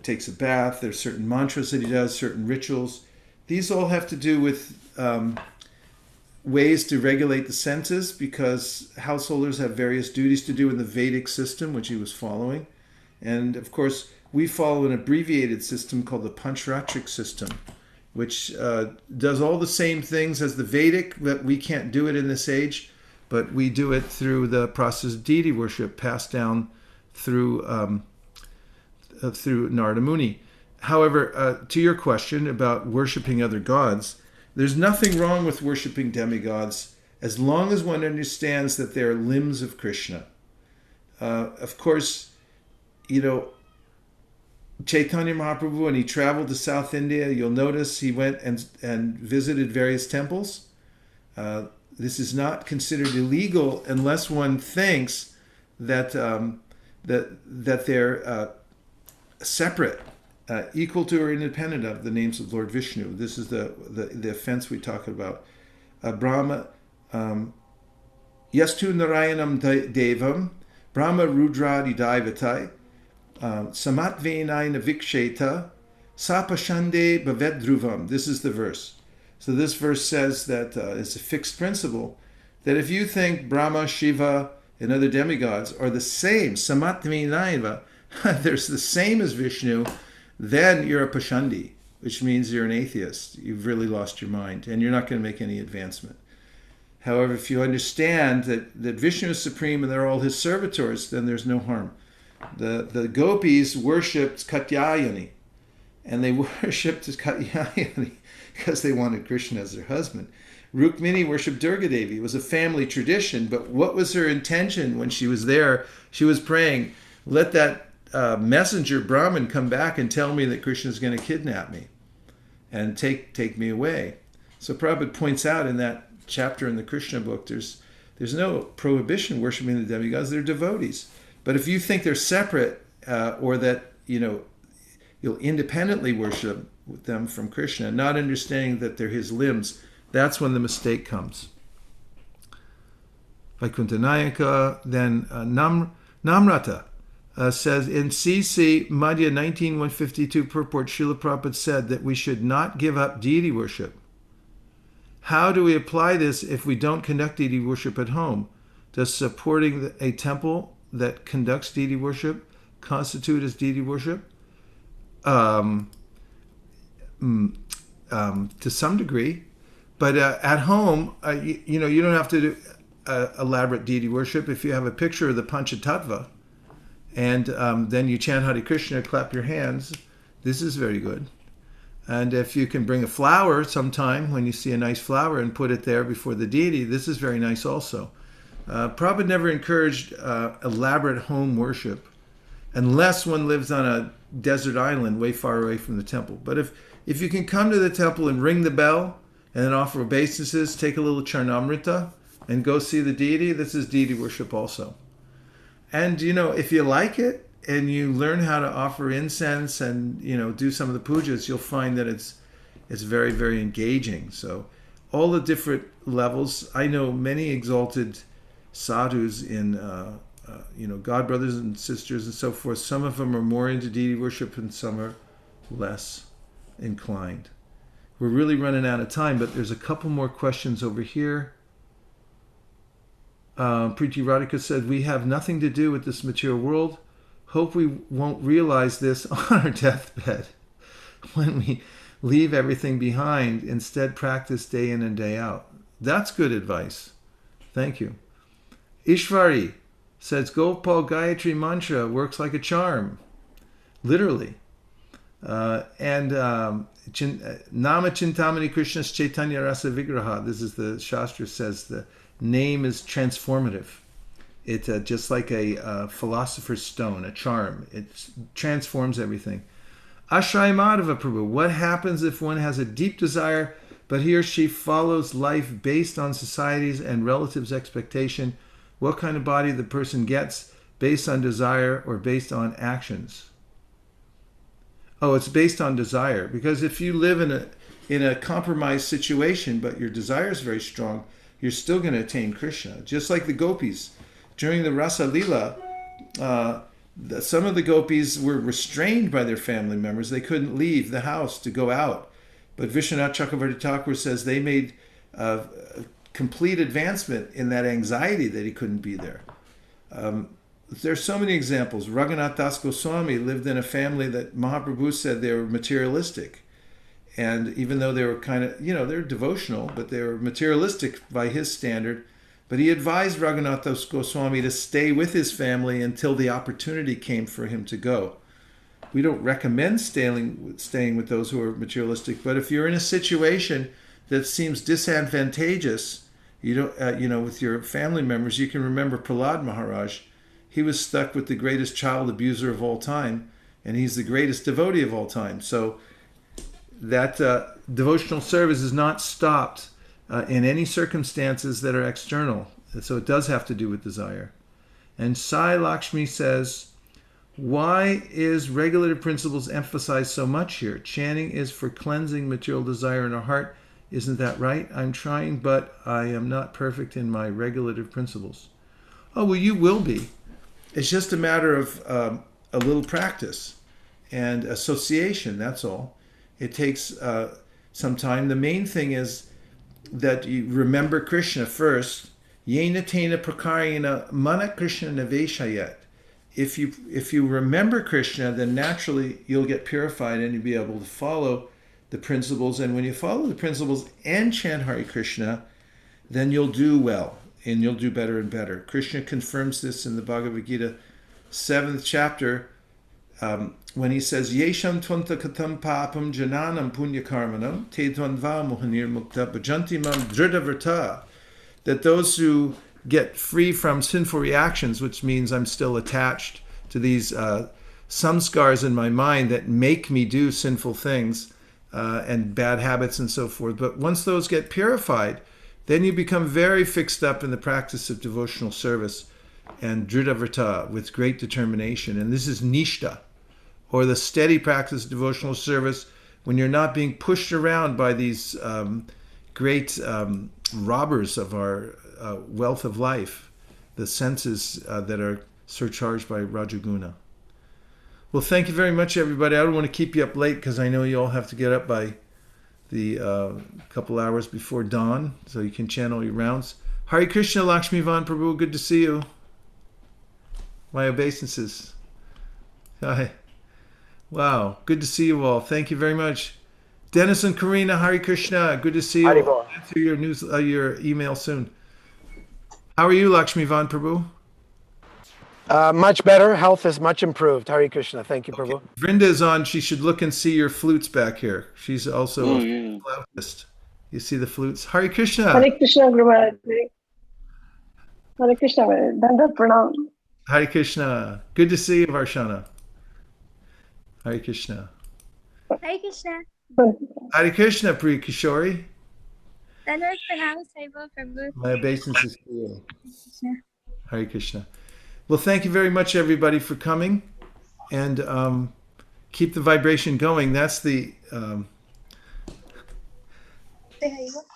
Speaker 1: takes a bath. There's certain mantras that he does, certain rituals. These all have to do with ways to regulate the senses, because householders have various duties to do in the Vedic system, which he was following. And of course, we follow an abbreviated system called the Pancharatric system, which does all the same things as the Vedic, but we can't do it in this age, but we do it through the process of deity worship passed down through Narada Muni. However, to your question about worshiping other gods, there's nothing wrong with worshiping demigods as long as one understands that they're limbs of Krishna. Of course, Chaitanya Mahaprabhu, when he traveled to South India, you'll notice he went and visited various temples. This is not considered illegal unless one thinks that that they're separate, equal to or independent of the names of Lord Vishnu. This is the offense we talk about. Brahma, Yastu Narayanam Devam, Brahma Rudradi Daivatai, Samatvenaina Viksheta, Sapashande Bhavedruvam. This is the verse. So this verse says that it's a fixed principle that if you think Brahma, Shiva, and other demigods are the same, Samatvenaina, they're the same as Vishnu, then you're a Pashandi, which means you're an atheist. You've really lost your mind, and you're not going to make any advancement. However, if you understand that Vishnu is supreme and they're all his servitors, then there's no harm. The gopis worshipped Katyayani, and they worshipped Katyayani because they wanted Krishna as their husband. Rukmini worshipped Durga Devi. It was a family tradition, but what was her intention when she was there? She was praying, let that messenger Brahmin come back and tell me that Krishna is going to kidnap me and take me away. So Prabhupada points out in that chapter in the Krishna book, there's no prohibition worshiping the demigods. They're devotees. But if you think they're separate, or that you'll independently worship them from Krishna, not understanding that they're his limbs, that's when the mistake comes. Vaikuntha then Namrata says in CC Madhya 19:152 purport, Srila Prabhupada said that we should not give up deity worship. How do we apply this if we don't conduct deity worship at home? Does supporting a temple that conducts deity worship constitute as deity worship? To some degree, but at home, you don't have to do elaborate deity worship. If you have a picture of the Panchatattva, and then you chant Hare Krishna, clap your hands, this is very good. And if you can bring a flower sometime when you see a nice flower and put it there before the deity, this is very nice also. Prabhupada never encouraged elaborate home worship unless one lives on a desert island way far away from the temple. But if you can come to the temple and ring the bell and then offer obeisances, take a little charnamrita and go see the deity, this is deity worship also. And if you like it and you learn how to offer incense and do some of the pujas, you'll find that it's very, very engaging. So all the different levels. I know many exalted sadhus in God brothers and sisters and so forth. Some of them are more into deity worship and some are less inclined. We're really running out of time, but there's a couple more questions over here. Preeti Radhika said, we have nothing to do with this material world. Hope we won't realize this on our deathbed when we leave everything behind. Instead, practice day in and day out. That's good advice. Thank you. Ishvari says Gopal Gayatri mantra works like a charm, literally. Nama Chintamani Krishna's Chaitanya Rasa Vigraha. This is the Shastra says the name is transformative. It just like a philosopher's stone, a charm. It transforms everything. Ashray Madhava Prabhu. What happens if one has a deep desire, but he or she follows life based on society's and relatives' expectation? What kind of body the person gets based on desire or based on actions? Oh, it's based on desire. Because if you live in a compromised situation, but your desire is very strong, you're still going to attain Krishna. Just like the gopis. During the Rasa Lila, some of the gopis were restrained by their family members. They couldn't leave the house to go out. But Vishwanath Chakravarti Thakur says they made complete advancement in that anxiety that he couldn't be there. There's so many examples. Raghunath Das Goswami lived in a family that Mahaprabhu said they were materialistic. And even though they were kind of, they were devotional, but they were materialistic by his standard. But he advised Raghunath Das Goswami to stay with his family until the opportunity came for him to go. We don't recommend staying with those who are materialistic, but if you're in a situation that seems disadvantageous, with your family members, you can remember Prahlad Maharaj. He was stuck with the greatest child abuser of all time, and he's the greatest devotee of all time. So that devotional service is not stopped in any circumstances that are external. So it does have to do with desire. And Sai Lakshmi says, why is regulative principles emphasized so much here? Chanting is for cleansing material desire in our heart. Isn't that right? I'm trying, but I am not perfect in my regulative principles. Oh, well, you will be. It's just a matter of a little practice and association, that's all. It takes some time. The main thing is that you remember Krishna first. Yena tena prakarena mana Krishna naveshayat. If you remember Krishna, then naturally you'll get purified and you'll be able to follow the principles. And when you follow the principles and chant Hare Krishna, then you'll do well and you'll do better and better. Krishna confirms this in the Bhagavad Gita 7th chapter when he says, Yesham tvanta katam papam jananam punya karmanam te dvandva mohanir mukta bhajanti mam drida, that those who get free from sinful reactions, which means I'm still attached to these samskars in my mind that make me do sinful things and bad habits and so forth. But once those get purified, then you become very fixed up in the practice of devotional service and drida with great determination. And this is nishta, or the steady practice of devotional service when you're not being pushed around by these great robbers of our wealth of life, the senses that are surcharged by Rajaguna. Well, thank you very much, everybody. I don't want to keep you up late because I know you all have to get up by the couple hours before dawn, so you can chant all your rounds. Hare Krishna, Lakshmi Van Prabhu, good to see you. My obeisances. Hi. Wow, good to see you all. Thank you very much. Dennis and Karina, Hare Krishna, good to see you. I'll answer your email soon. How are you, Lakshmi Van Prabhu?
Speaker 5: Much better. Health is much improved. Hare Krishna. Thank you, Prabhu.
Speaker 1: Vrinda is on. She should look and see your flutes back here. She's also a flautist. You see the flutes? Hare Krishna.
Speaker 6: Hare Krishna, Guru Maharaj. Hare Krishna, Danda Pranam.
Speaker 1: Hare Krishna. Good to see you, Varshana. Hare Krishna.
Speaker 7: Hare Krishna.
Speaker 1: Hare Krishna, Priya Kishori.
Speaker 7: Dandavat Pranam, Saiva Prabhu.
Speaker 1: My obeisances to you. Hare Krishna. Well, thank you very much, everybody, for coming, and keep the vibration going. That's the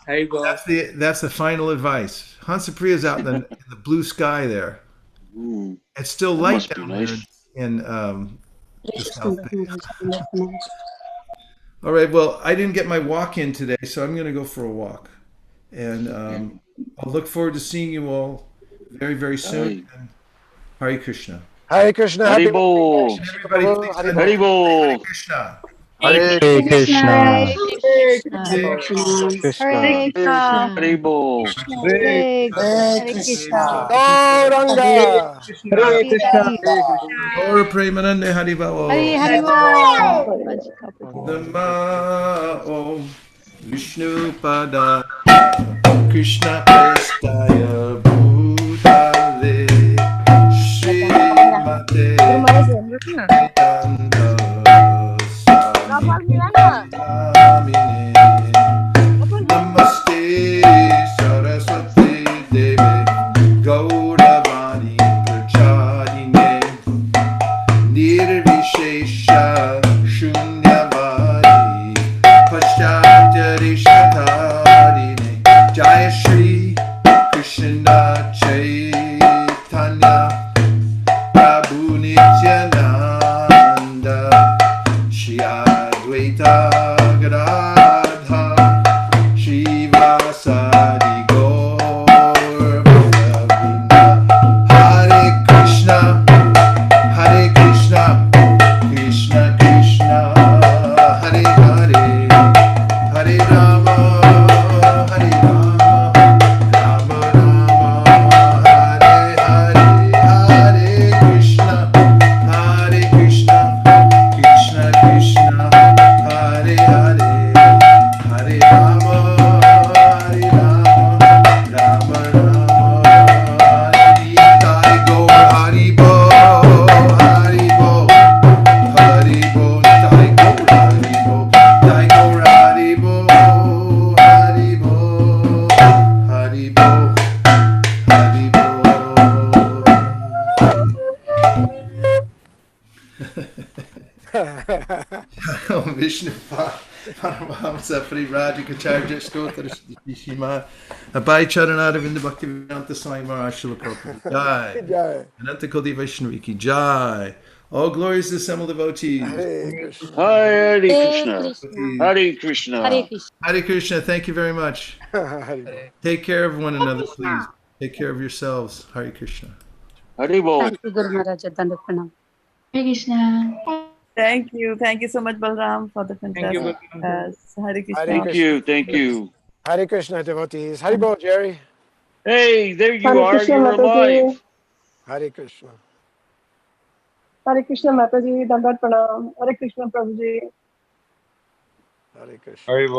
Speaker 1: that's the final advice. Hansapriya's out in the blue sky there. It's still light down there in the South Bay. All right. Well, I didn't get my walk in today, so I'm going to go for a walk, and I'll look forward to seeing you all very, very soon. Hare Krishna.
Speaker 5: Hare Krishna.
Speaker 2: Hare Bol.
Speaker 1: Everybody, please
Speaker 2: Hare Bol.
Speaker 1: Hare Krishna.
Speaker 8: Hare
Speaker 7: Krishna.
Speaker 8: Krishna.
Speaker 9: Hare Bol.
Speaker 6: Hare Krishna.
Speaker 5: Gauranga.
Speaker 8: Hare Krishna.
Speaker 1: Gaur Premanande Haribabo. Nama Om Vishnu Pada Krishna Prestaya Bhutale Srimate Nitanda Swamine Namaste Saraswati Devi Gauravani Prachadine Nirvishesha Shunyavadi Paschatari Shatarine Jaya Shri Krishna Chaitanya Prabhu Nityananda Shri Advaita Gadadha Shri Vasadi Gaur Bhavinda Hare Krishna Hare Krishna, Krishna Krishna, Hare Hare, Hare Rama, Hare Rama, Rama Rama, Hare Hare, Hare Krishna, Krishna Krishna, Hare Hare, Hare Rama, Hare Rama, Rama Rama, Hare Hare Gaur Hari Bo. Haribo, Haribo, Jai Gaur Haribo, Jai Gaur Haribo, Haribo, Haribo, Haribo. Om Vishnu Paramahamsa Parivrajakacharya Stotra Shima Abai Charanada Vinda Bhaktivedanta Swami Maharaj Srila Prabhupada Jai.
Speaker 5: Jai.
Speaker 1: Ananta Kodi Vaishnavi ki Jai. All glories to assembled devotees.
Speaker 5: Hare Krishna.
Speaker 9: Hare Krishna. Hare Krishna.
Speaker 1: Hare Krishna, thank you very much.
Speaker 5: Hare
Speaker 1: Take care of one another, please. Take care of yourselves. Hare Krishna.
Speaker 9: Hare Bol.
Speaker 10: Thank you, Guru Maharaj. Dandavat pranam.
Speaker 7: Hare Krishna.
Speaker 6: Thank you. Thank you so much, Balram, for the fantastic class. Hare Krishna.
Speaker 9: Thank you. Thank you.
Speaker 5: Hare Krishna devotees. Hare Bol, Jerry.
Speaker 9: Hey, there you
Speaker 6: Hare
Speaker 9: are.
Speaker 6: Krishna,
Speaker 9: You're
Speaker 6: Mataji.
Speaker 9: alive.
Speaker 5: Hare Krishna.
Speaker 6: Hare Krishna, Mataji. Dandavat pranam. Hare Krishna, Prabhuji.
Speaker 5: Hare Krishna.
Speaker 8: Hare Bol.